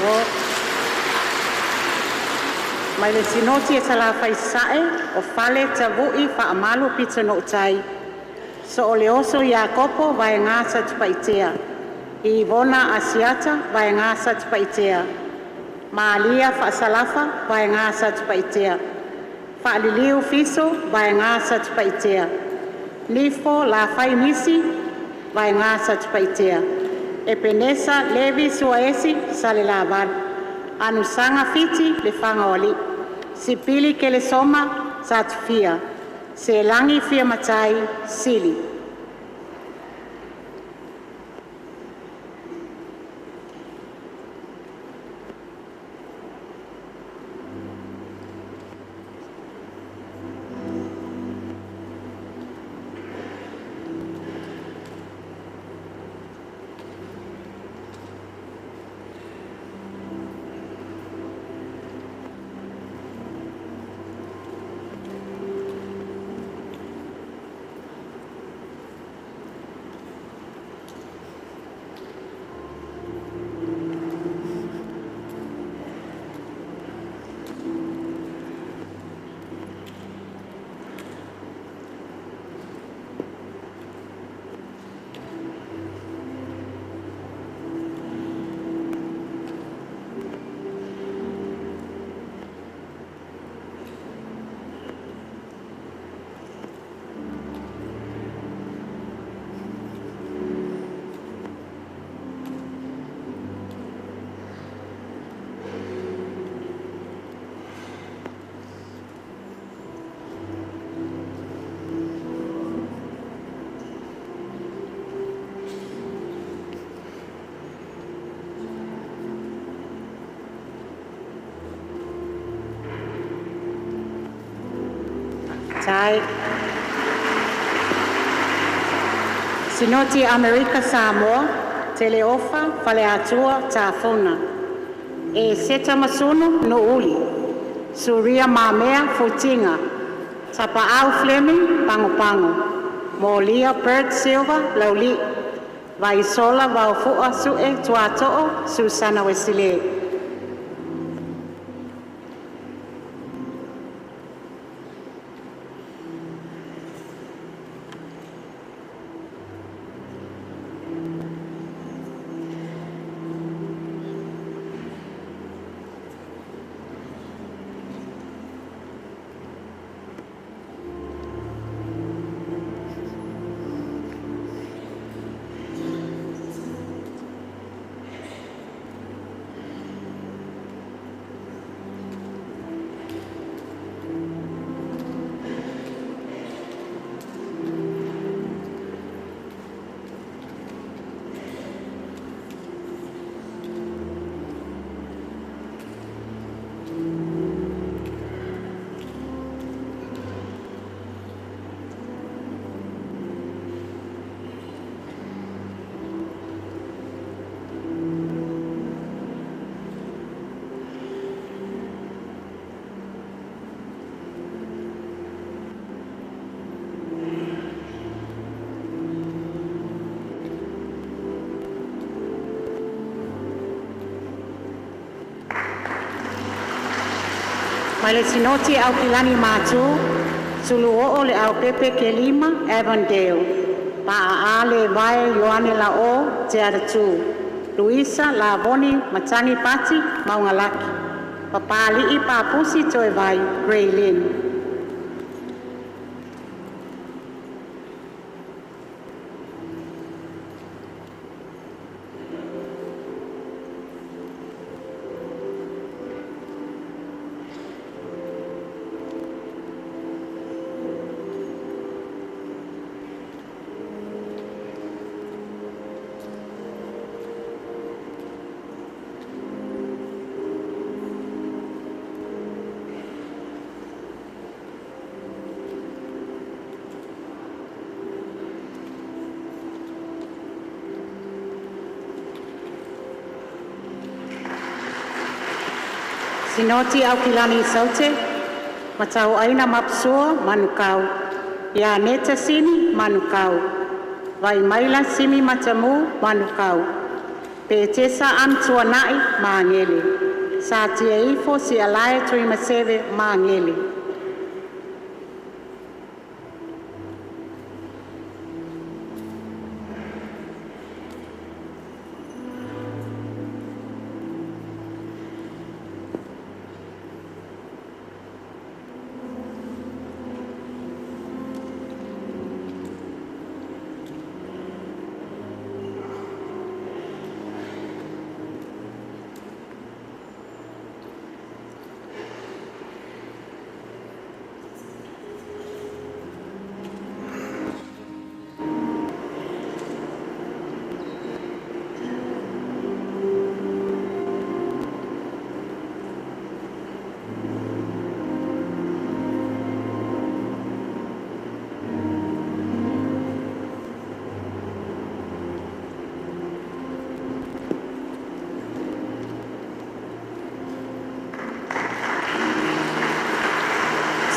o mai le sinoti e salafai sae o fale tavui whaamalu pita no tai. So o le oso Iakopo vai ngasa tupaitea. I Ivona Asiata vai ngasa tupaitea. Maalia Whaasalafa vai ngasa tupaitea. Whaaliliu Fiso vai ngasa tupaitea. Nifo la fai misi vai ngasa tupaitea. Epenesa Levi Suaesi Salelavan. Anusanga fiti le whangaoli. Sipili ke le soma sa tufia. Se langi fia matai sili. tamaitai. Sinoti Amerika Samoa, teleofa, faleatua, tafuna. E seta masunu no uli. Suria mamea futinga. Tapa au Fleming, pango pango. Molia Bert Silva, lauli. Vaisola vaufua sue tuato'o, Susana Wesile. Male sinoti au kilani matu, suluo le au pepe kelima Avondale, ale vai Yoane la o te aratu, Luisa la boni matani pati maungalaki, papali I papusi toe vai Graylin. Sinoti au kilani saute, matau aina mapsua manukau, ya neta sini manukau, vai maila simi matamu manukau, petesa am tuanai maangele, satia ifo si alaya tui maseve maangele.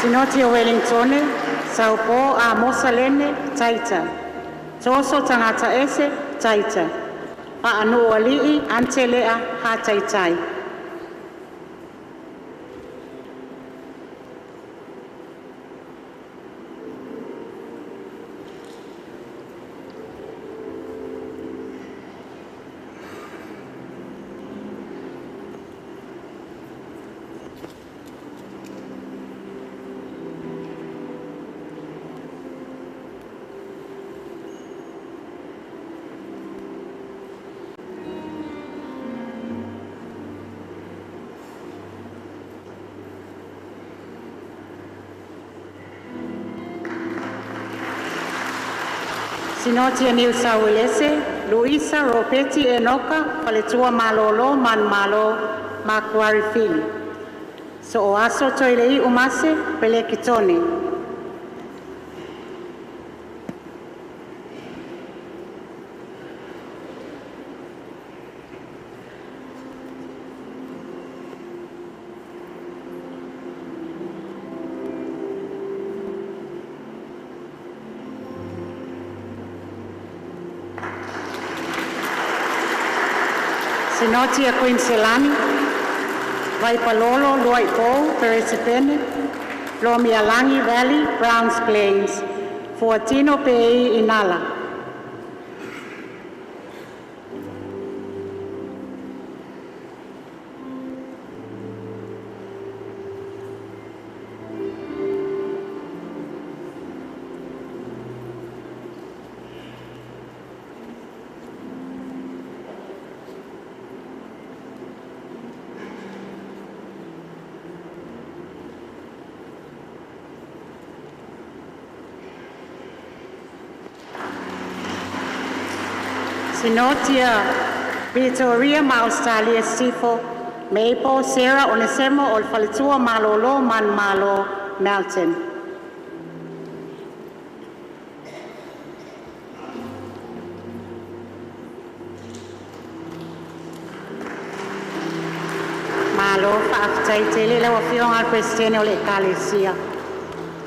Sinoti o Wellingtone, Sao Po a Mosalene, Taita. Toso tangata ese, Taita. Pa anu alii, antelea, ha taitai. Sinoti e New South Wales, Luisa Ropeti e Noka, Paletua Malolo, Man Malo, Makwari Fili. So o aso toilei umase, Pelekitone. Sinoti Quincelani, Vaipalolo, Loipo, Pesepesega, Lomialangi Valley, Browns Plains, Fortino Pei Inala. Sinotia, Victoria, Australia, Sifo, Maple, Sarah, Onesemo, Olfalitua, Malolo, Man Malo, Melton. Malo, Taitele, Lava Fion, al Prestene, Le Calesia,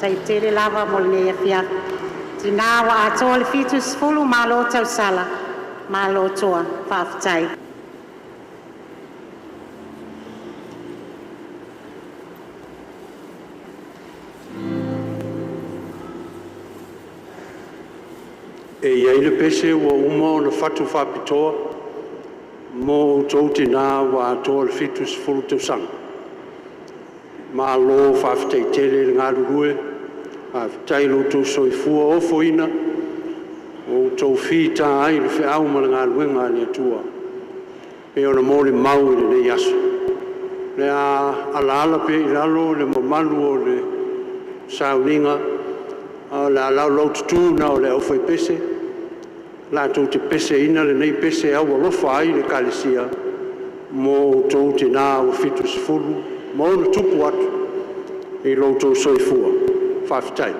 Taitele, Lava Molnea Fiat, Tinawa, Atol, Fitus, Fulu, Malo, Tausala. Malo toa whaafitai. E iai le pese ua uma o na whatu whapitoa mo tau tina wa atoa le fitu sifuru tausaga. Malo whaafitai tele le ngā rurue, whaafitai lo tau soifua ofo ina, o tau whita ai le whiau ma ngā ruenga le atua. E ona mōre mau i le nei aso. Le a ala pe i lalo le mamalu o le sauninga, le a lau lau tutu na o le au whai pese. La tau te pese ina le nei pese au alofa ai le kalesia. Mo tau te nā o fitu sifuru, mo ona tupu atu i lo tau soifua. Whaafitai.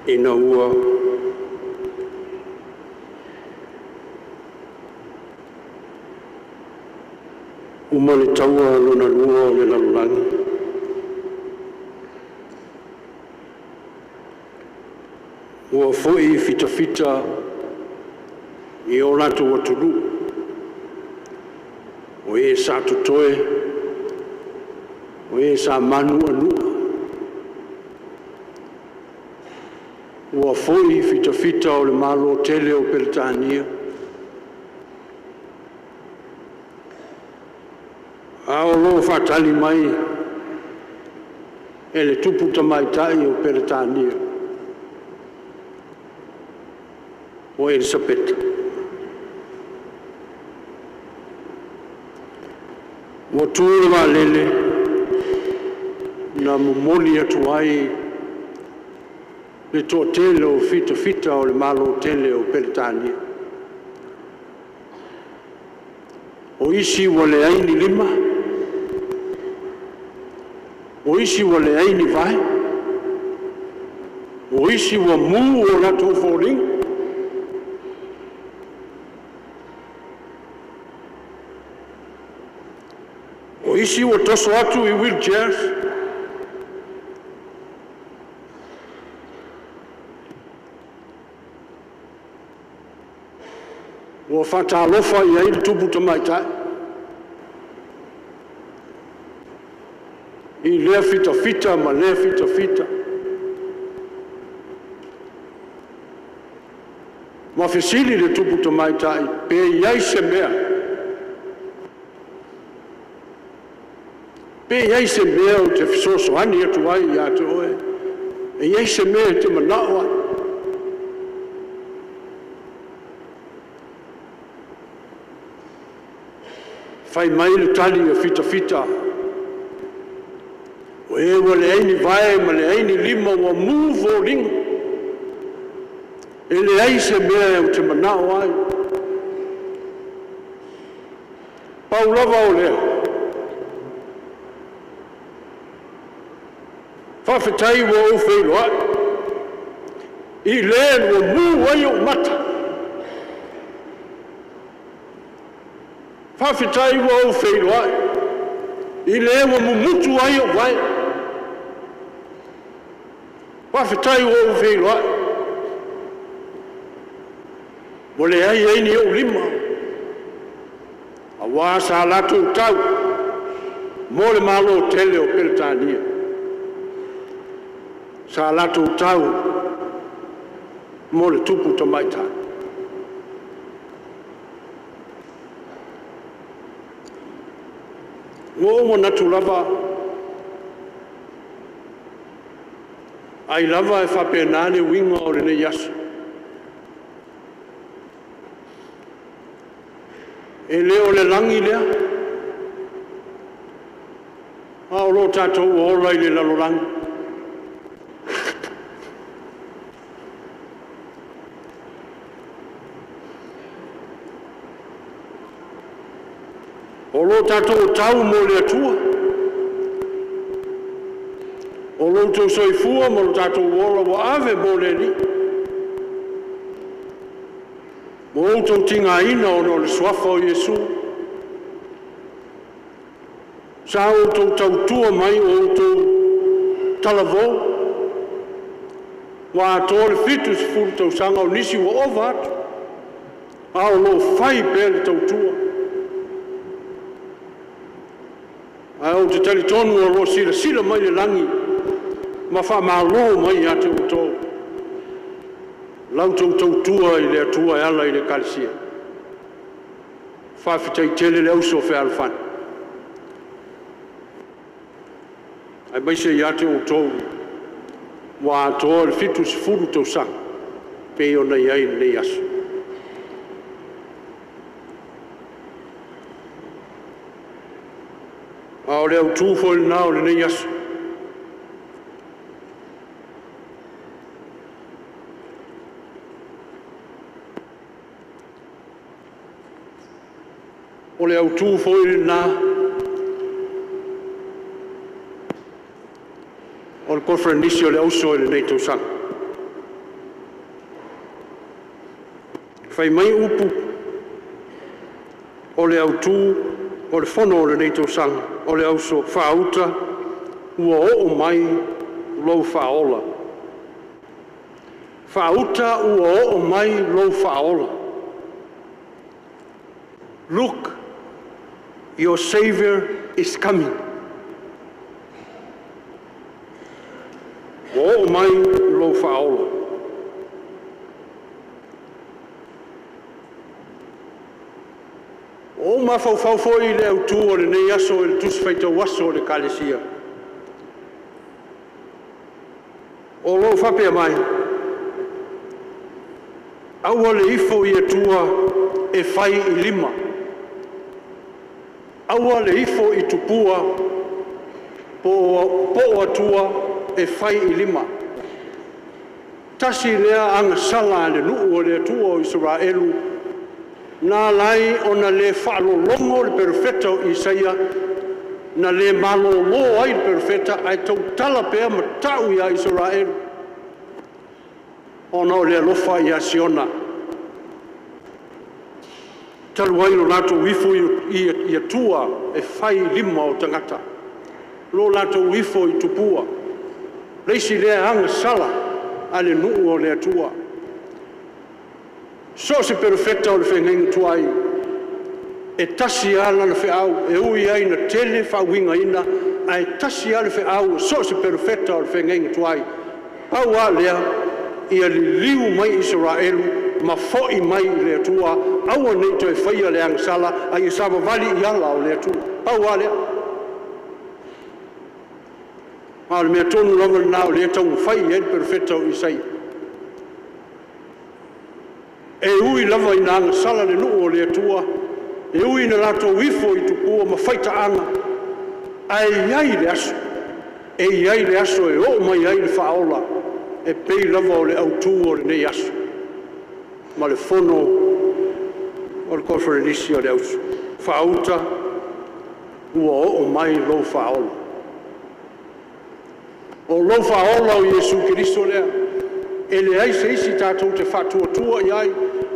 ina ua uma le taua lona lua o le lalolagi ua foʻi fitafita i o latou atulu o e sa totoe o e sa manuanua ua foʻi fitafita o le malo tele o peletania a o lo faatali mai e le tupu tamaitai o peletania o Elisabeta. Ua tūra valele na momoli atu ai le toʻatele o fitafita o le malo tele o peletania. O isi ua leaini 5, o isi ua leaini vae, o isi ua mū o latou foliga. O isi ua toso atu i wheelchairs. Ua faatalofa i ai le tupu tamaitai. I lea fitafita ma lea fitafita. Ma fesili le tupu tamaitai pe iai se mea. Pe iai se mea o te fesoasoani atu ai iā te oe. E iai se mea te manao ai. Fai mai le tali o fitafita. O e ua leaini vae ma leaini 5 ua mū foliga. E leai se mea o te manao ai. Paulava o lea. Whawhetai ua o whailoa. I lea ua mū ai o mata. Whawhetai ua o whailoa. I lea ua mumutu ai o vai. Whawhetai ua o whailoa. Mo le ai eini o 5. A wā sa latou tau. Mo le malo tele o peletania. Sa latou tau mo le tupu tamaitai. Ua natu lava ai lava e whapena le winga o le nei asu. E leo le langi lea a o lo tātou o ola i le lalolangi. O lo tātou tau mo le atua. O lo tau soifua mo lo tātou ola wa ave mo le ni. Mo o tau tinga ina o le swafa o Yesu. Sa o tau tau tua mai o tau talavou. Wa ato le fitu si furu tau sanga o nisi wa ova atu. A o lo fai pe le tau tua. A o te talitonu o lo sila mai le langi. Ma wha malo mai a te uto. Lau tau tua i le atua e ala i le kalisia. Whawhitai tele le Au Uso Fealofani. Ai mai se i a te uto. Wa atoa le fitu si furu tau sang. Pe o nei ai nei asu. A o le au tūfo i nā o le nei asu. O le au tūfo i nā o le Koneferenisi o le Au Uso i le nei tausanga. fai mai upu o le autu o le fono o le nei tausanga o le auso whaauta ua o mai lou whaola. Whaauta ua o mai lou whaola. Look, your Savior is coming. O mai lou whaola. O ma fau foi le autu o le nei aso le tus feita waso o le kalesia. O lo whapea mai. Aua le ifo i atua e whai i lima. Aua le ifo i tupua po atua e whai i lima. Tasi lea anga sala le nuu o le atua o Israelu. Nā lai o na le whaalo longo le perfeta o Isaia. Na le malo lo ai le perfeta ai tau tala pea ma tau ia Israelu. O na o le alofa ia Siona. Talu ai lo lato wifo i atua e whai lima o tangata. Lo lato wifo i tupua. Leisi lea anga sala a le nuu o le atua. So se perfecta o le whengenga tuai. E tasi ala na whiau, e ui ai na tele whauinga ina, a e tasi ala whiau, so se perfecta o le whengenga tuai. Pau a lea, ia li liu mai Israelu, ma foi mai le atua, aua nei toi whaia le angsala, a i sama vali i ala o le atua. Pau a lea. Ma le mea tonu lava nao le tau whai e perfecta o Isai. E ui lava i nanga sala le nuu o le atua, e ui na lato wifo i tupua ma whaita anga, a e iai le aso, e iai le aso e o mai iai le whaola, e pei lava o le autu o le nei aso, ma le fono o le Koneferenisi o le ausu, whaauta ua o mai lo whaola. O lo whaola o Iesu Kiristo lea, e le ai se isi tātou te whatuatua i ai,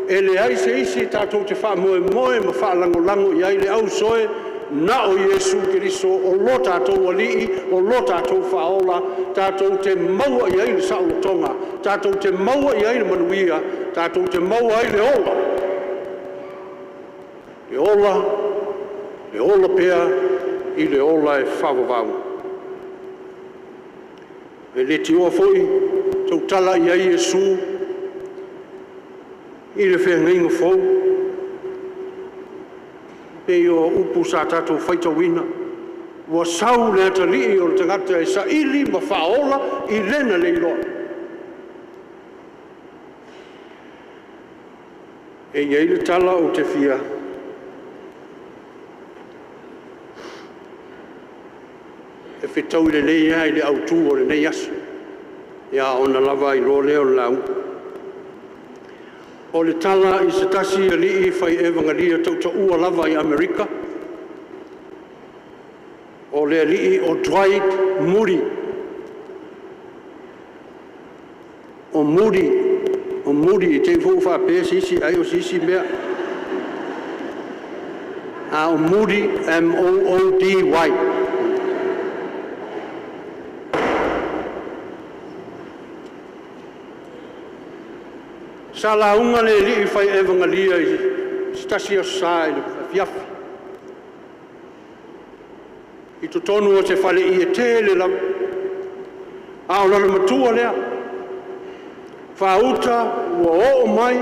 e le ai se isi tātou te wha moe moe ma wha lango i ai le au soe na o Iesu Kiristo o lo tātou alii, o lo tātou whaola, tātou te maua i ai le saulotonga, tātou te maua i ai le manuia, tātou te maua ai le ola. Le ola pea i le ola e whawawau. E le tioa foi, tau tala i ai Iesu, i le whengainga fau, pe o upu sa tātou whaita wina, wa sau le atali o le tangata e sa ili ma whaola i lena leiloa. E iei le tala o te fia, e whetau le nei ai le autu o le nei asu. Ia ona lava i lo leo lau. O le tala i se tasi a lii whai evangalia tauta ua lava i Amerika. O le lii o Dwight Moody. O Moody i te fuwha pē sisi ai o sisi mea. A o Moody, M-O-O-D-Y. Sa la unga le li fai evangalia i stasi o sa i fiafi. I to tonu o te fale i e tele la. A o lana matua lea. Whauta ua o mai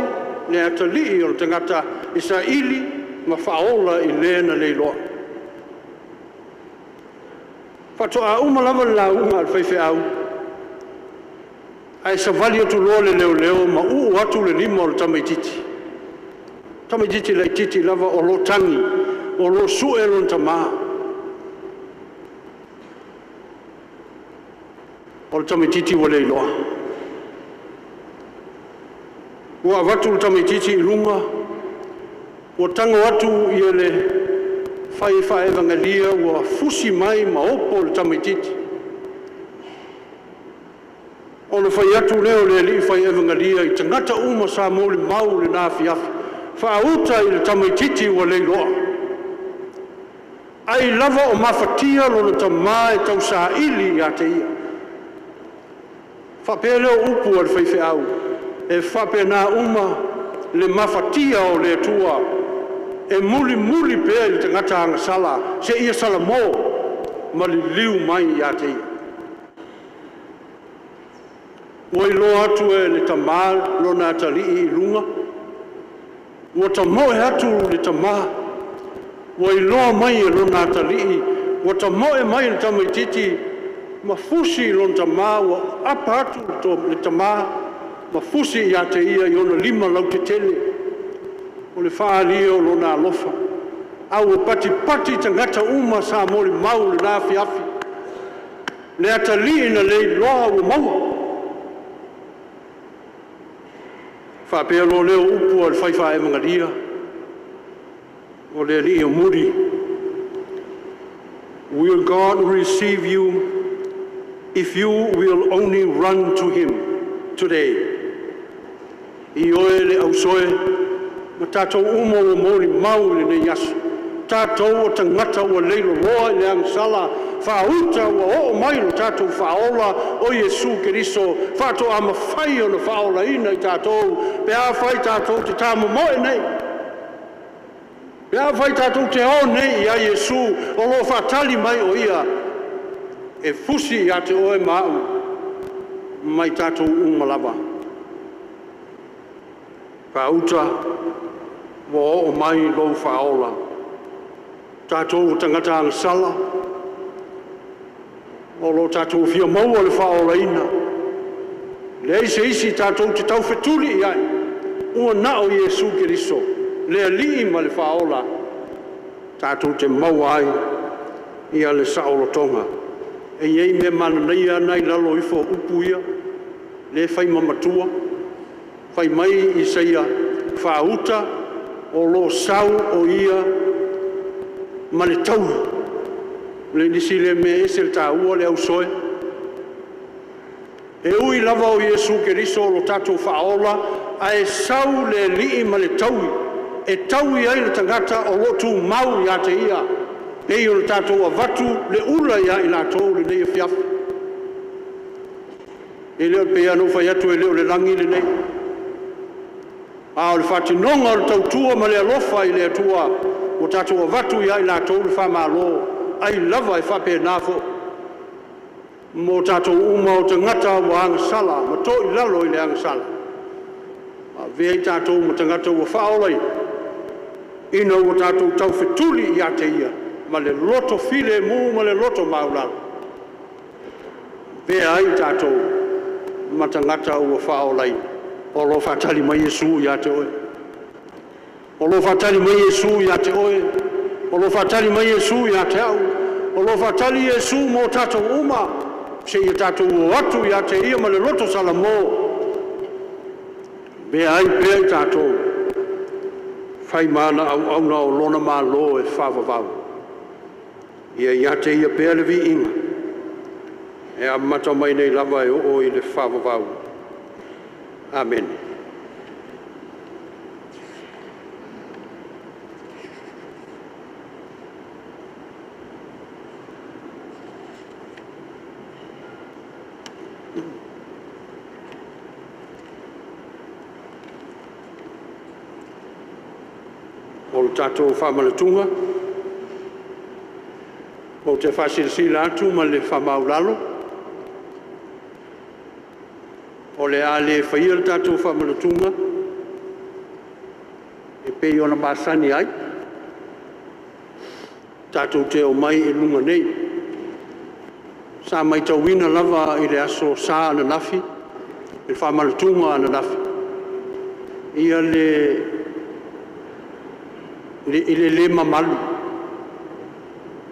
le atali i o tangata i sa ili ma whaola i lena leiloa. Whatoa umalava la unga al whaife au. Ai sa vali atu loa le leo ma uu atu le lima o le tamaititi. Tamaititi la ititi lava o lo tangi, o lo sue lon tamaa. O le tamaititi wa le iloa. Ua avatu le tamaititi i lunga, ua tango atu i le whai evangalia, ua fusi mai ma opo le tamaititi. O O le whai atu leo le li whai evangalia I tangata uma sa mō le mau le nā fiafi. Whaauta I le tamaititi wa leiloa. Ai lava o mawhatia lona tamā e tau sa ili I a te ia. Whapea leo upu al whaiwhi au. E whapea nā uma le mawhatia o le atua. E muli muli pēr I tangata anga sala. Se ia sala mō. Ma li liu mai I a te ia. Ua I loa atu e le tamā lona atali'i I lunga. Ua tamoe atu le tamā. Ua I loa mai e lona atali'i. Ua tamoe mai le tamaititi. Mafusi lona tamā. Ua apa atu le tamā. Mafusi I a te ia I ona 5 lau te tele. O le whaalia o lona alofa. Au e pati tangata uma sa mori mau le nā fiafi. Le atali'i na le loa ua maua. Whapea lo leo upu al whaiwha e mangaria. O le li o muri. Will God receive you if you will only run to Him today? I oe le au soe. Ma tātou umo o mori mau le ne yasu. Tātou o tangata o leilo loa le ang sala. Whauta o mai lo tātou whaola o Jesu Keriso. Whātou ama whai o na whaola ina I tātou. Pea whai tātou te tāma moe nei. Pea whai tātou te o nei I a Jesu. O lo whatali mai o ia. E fusi I a te oe mau. Mai tātou umalava. Whauta o mai lo whaola. Tātou tangata ang sala. O lo tātou whia maua le whaola ina. Le isi tātou te tau whetuli I ai. Ua nao Jesu Keriso. Le alii ma le whaola. Tātou te maua ai. Ia le saolo tonga. E iei me mana nei anai lalo ifo upu ia. Le whai mamatua. Whai mai I seia whauta. O lo sau o ia. Ma le tau. Le nisi le me ese le tāua le au soe. E ui lava o Jesu Keriso lo tātou whaola. A e sau le lii ma le taui. E taui ai le tangata o lotu mau I a te ia. Pei o le tātou a vatu le ula ia I lātou le nei a fiafi. E leo pe anu whai atu e leo le langi le nei. A o le whatinonga o le tautua ma le alofa I le atua. O tātou a vatu ia I lātou le whamalo. Ai lava e whape nāfo. Mō tātou uma o te ngata wa anga sala. Ma tō I lalo I le anga sala. Vei tātou ma te ngata wa whaolai. Ina o tātou tau whetuli I a te ia. Ma le loto file mū ma le loto maulalo. Vei ai tātou ma te ngata wa whaolai. O lo whatali mai Jesu I a te oe. O lo whatali mai Jesu I a te oe. O lo whatali mai Jesu I a te au. O lo whatali Jesu mō tātou uma. Se I tātou o atu I a te ia ma le loto sala mō. Bea ai pēr tātou. Whai mana au na o lona mā lo e whawawau. Ia I a te ia pēr le vi inga. E a mata mai nei lava e o I le whawawau. Amen. O tātou whamalatunga. O te whasilasila atu ma le whamaulalo. O le ale whaia le tātou whamalatunga. E pei ona māsani ai. Tātou te o mai e lunga nei. Sa mai tauina lava I le aso sa ana nafi. Le whamalatunga ana nafi. Ia le mamalu.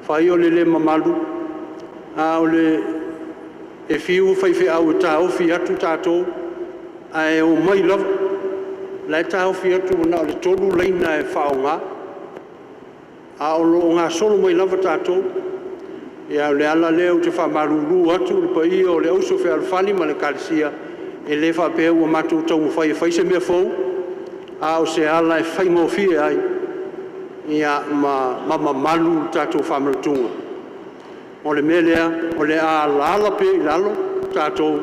Whai o le mamalu. A o le e fiu whaiwhi au e tā ofi atu tātou. A e o mai lava. La e tā ofi atu na o le tolu leina e whaonga. A o lo ngā solo mai lava tātou. Ia le ala leo te whamaruru atu le pai o le Au Uso Fealofani ma le kalisia e le whapea ua mātou tau whai se mea fau a o se ala e whaingofie ai ia ma malu tātou whamaratunga. O le melea, o le a lala pe i lalo tātou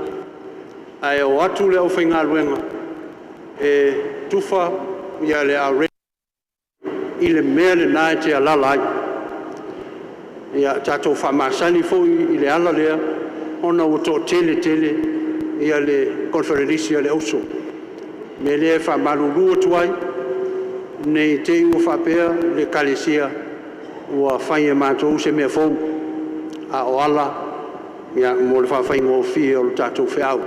ai o atu le au whainga luenga e tufa ia le a re i le mea le nae te alala ai. Ia tātou whamasani fo i le ala lea ona o tō tele ia le Koneferenisi ia le Uso. Me le whamaruru tuai nei te ua whapea le kalesia ua whai e mātou se mea fau a o ala ia mo le whawhai ngō fia o le tātou whiau.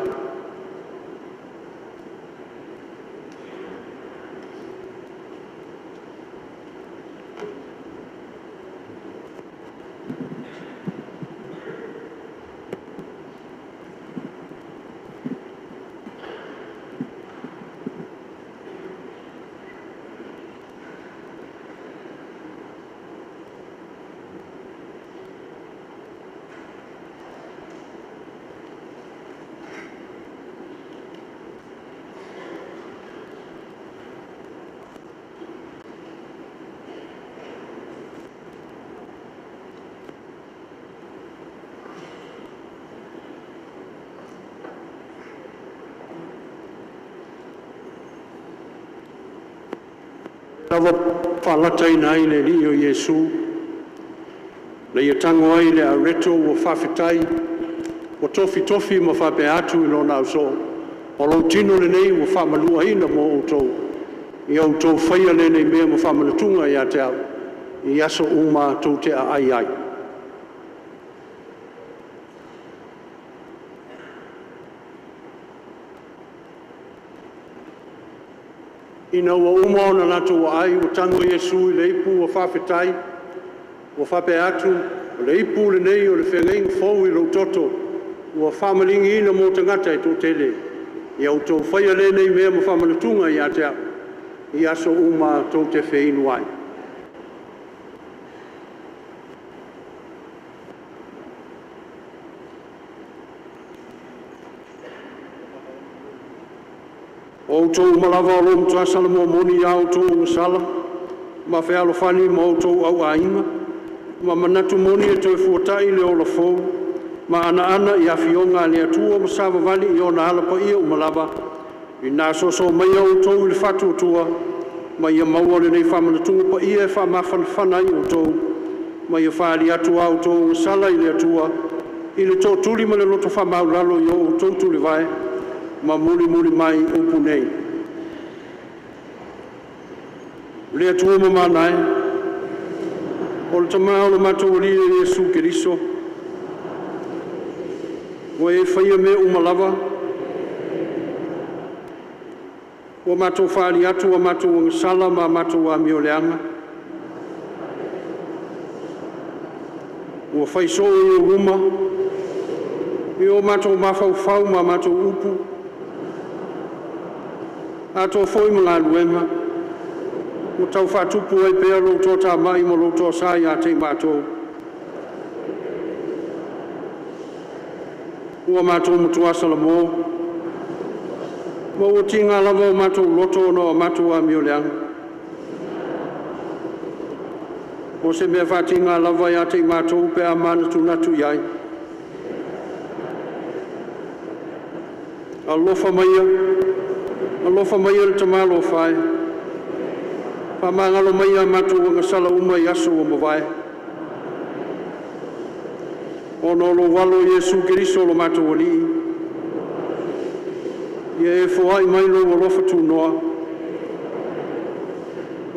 Lava whalata ina i le li o Iesu, le ia tango ai le areto o whawhetai, o tofi ma whape atu i lona uso, o lau tino le nei o whamalua ina mo o tau, i au tau whaia le nei mea mo whamalatunga i a te au, i aso uma tau te a ai. Ina ua uma ona nato ua ai, ua tango Iesu i le ipu ua whawhetai, ua whape atu, o le ipu le nei o le whengaing fau i lau toto, ua whamalingi ina mō tangata i tō tele, i au tō whaia le nei mea mo whamalatunga i a te au, i aso uma tō te wheinu ai. O tō malawa o lomu tua sala mo moni au tō ngasala, ma fealofani ma o tō au ainga, ma manatu moni e tō fuatai le ola fōu, ma ana i awhionga le atua ma sawa vali i ona halapa ia o malawa, i nā soso mai au tō i le whatu tua, ma ia maua le nei whamanatunga pa ia e whamawhanai o tō, ma ia whaari atua au tō ngasala i le atua, i le tō tuli ma le loto whamaulalo i o tō tuli vai, ma muli mai upu nei. Lea tua ma manai, o le tamao le matou lia Iesu Keriso, o e whaia me umalawa, o matou whaari atu a matou ngasala ma matou a mioleanga, o whaiso i ruma, i o matou mawhau ma matou upu, a tō whoi mga luenga, o tau whatupu ai pēr lo tō tā mai mo lo tō sāi a te mātou. Ua mātou mutuasa la mō, mo o tinga lava o mātou loto no a mātou a mioleanga. O se mea whatinga lava i a te mātou pe a mana tu natu iai. Alofa mai le tamalo whai. Whamangalo mai a matu o ngasala uma i aso o mawai. O nolo walo Iesu Keriso lo matu o li. Ia e fōai mai lo o lofa tu noa.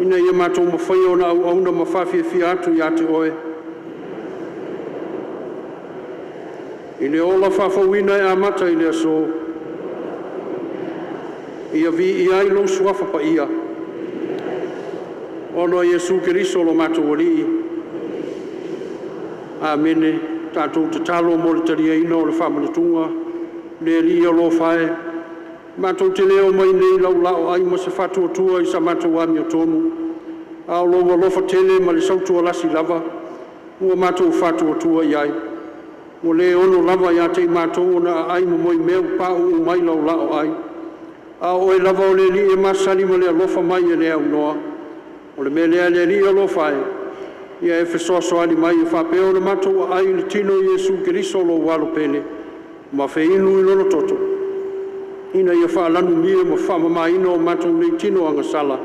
Ina ia matu mawhai o na au auna mawhawhia fia atu i ate oe. I le ola whawhawina e a mata i le aso. Ia vi i ai lo suafa pa ia. Ono Iesu Keriso lo matou alii. Amene, tātou te talo mo le taria ina o le whamanatunga, le li o lo whae. Matou te leo mai nei lau lao ai ma se whatu atua i sa matou ami o tonu. Ao lo wa lofa tele ma le sautu alasi lava. ua mātou whātua tua iai. O le ono lava ia te mātou na ai mo moi meu pā o mai lau lao ai. A o e lava o le li e masani ma le alofa mai e le au noa. O le me lea le li alofa e. Ia e fesoaso ali mai e whapeo na mātou ai le tino Iesu Keriso lo walo pene. Ma fe inu i lono toto. Ina ia whaalanu mia ma whamamaino o mātou nei tino anga sala.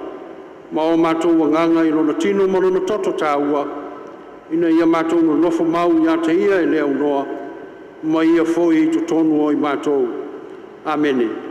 Ma o mātou wanganga i lono tino ma lono toto tā ua. Ina ia mātou no lofo mau ia te ia e lea unoa. Ma ia foi i to tonu o i mātou. Amene.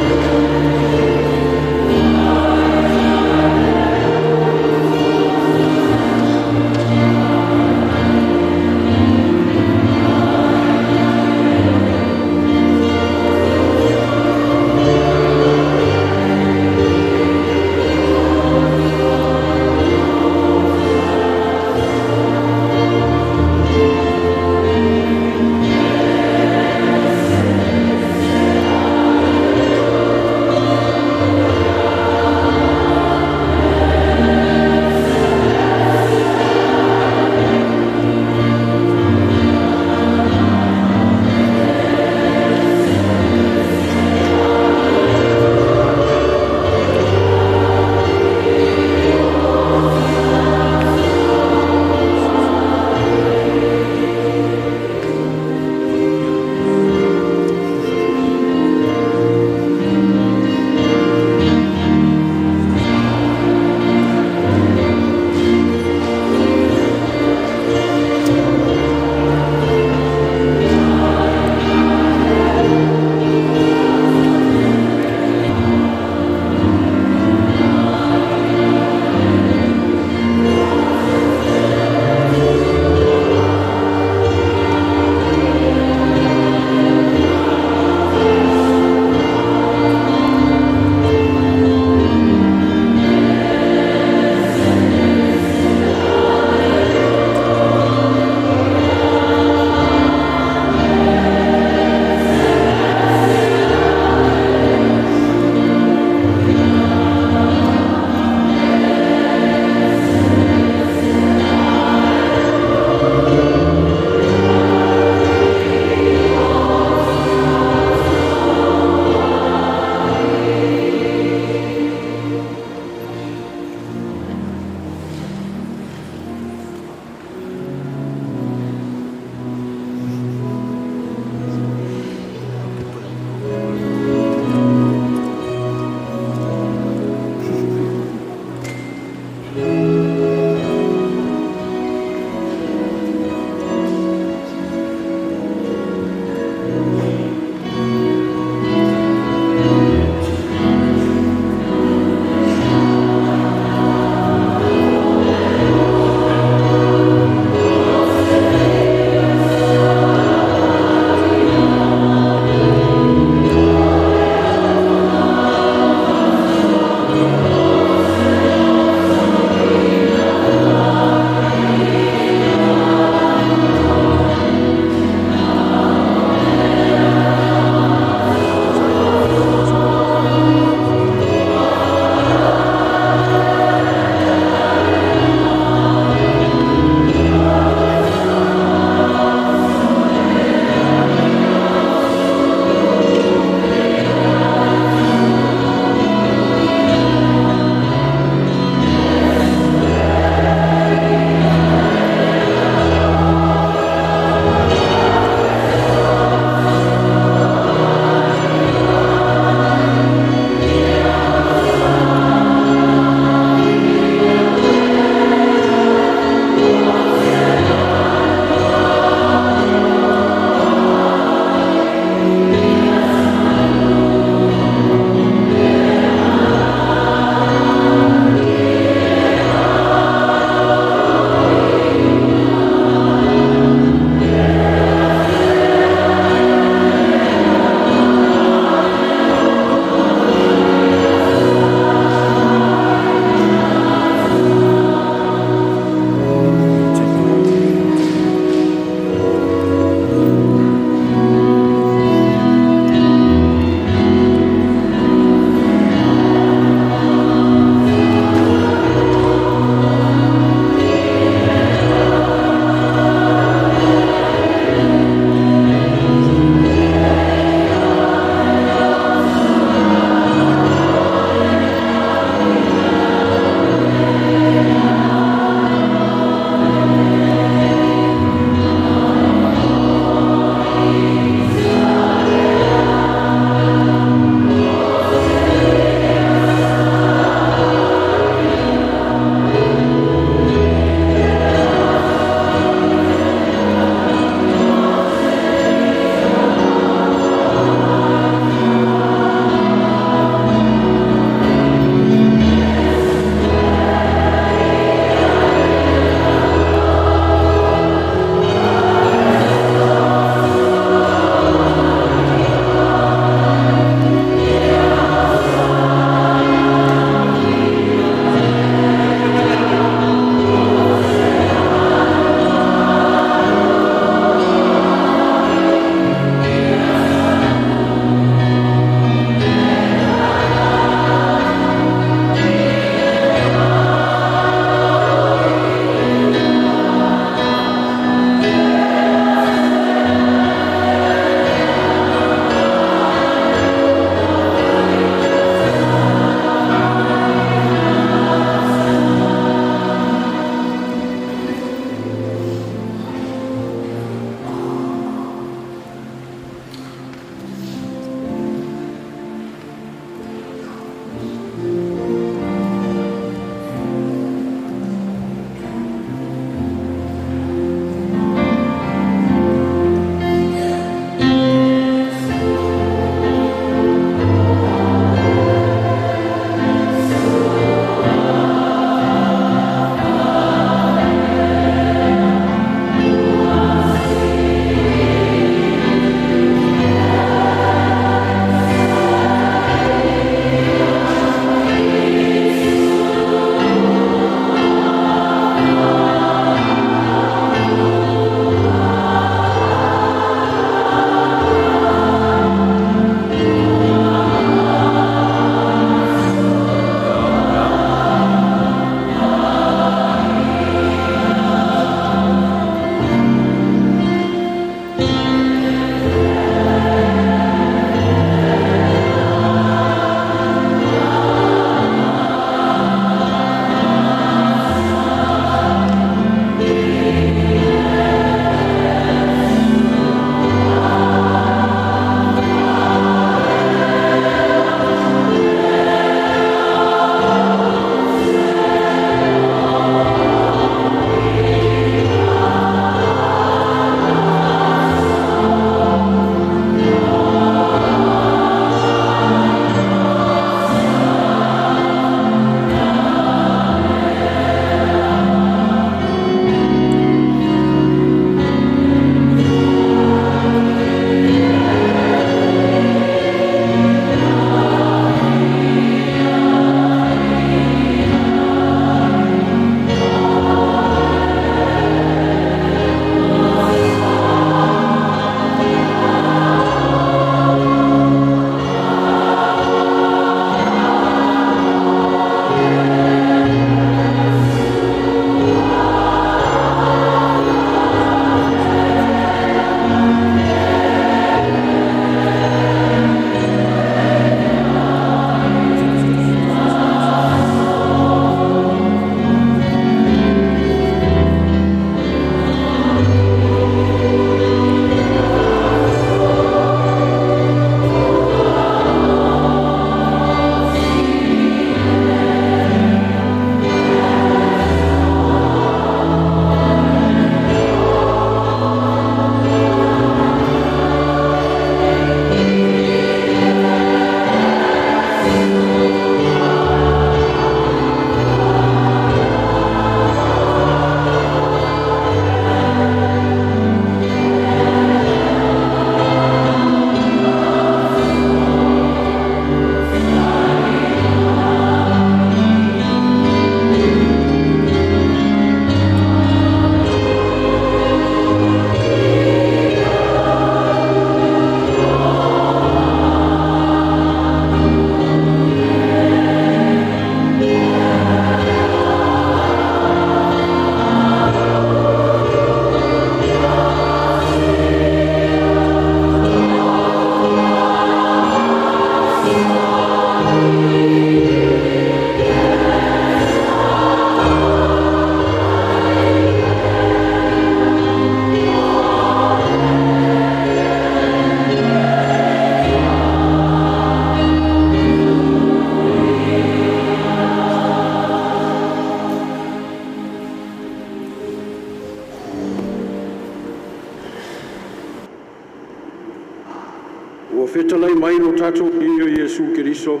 ua fetalai mai lo tatou i o Iesu Keriso.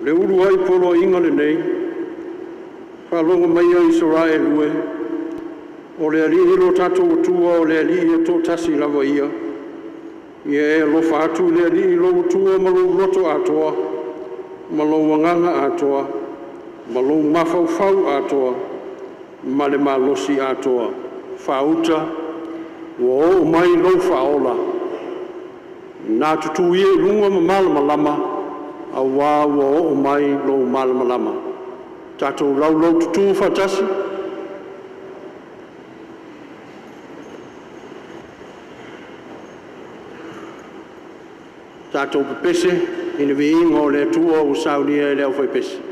Le uru ai polo inga le nei, whalonga mai a Israel ue, o le alihi lo tatou utua o le alihi e tō tasi lava ia, ia e alofa atu le alihi lo utua ma lo roto atoa, ma lo wanganga atoa, ma lo mafaufau atoa, ma le malosi atoa, whauta, ua o mai lo whaola. Nā tutu ia lunga ma malama lama, a wā ua o mai lo malama lama. Tātou lau tutu whatasi, tātou pepese, ina vi ingo le tua o saunia e leo whai pese.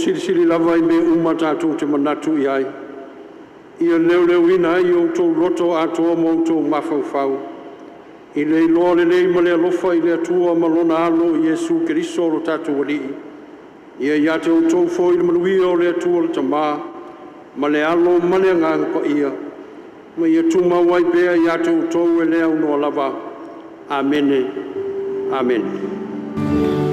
silisili lava I me uma tātou te manatu I ai. Ia leo ina I o tō roto atoa mo tō mawhauwhau. I le iloa le ma le alofa I le atua malona alo I Yesu Keriso ro tātou walii. Ia ia te o tō fōi le manuia o le atua le tamā, ma le alo ma le nganga pa ia. Ma ia tuma wai bea ia te o tō e lea unoa lava. Amene. Amen.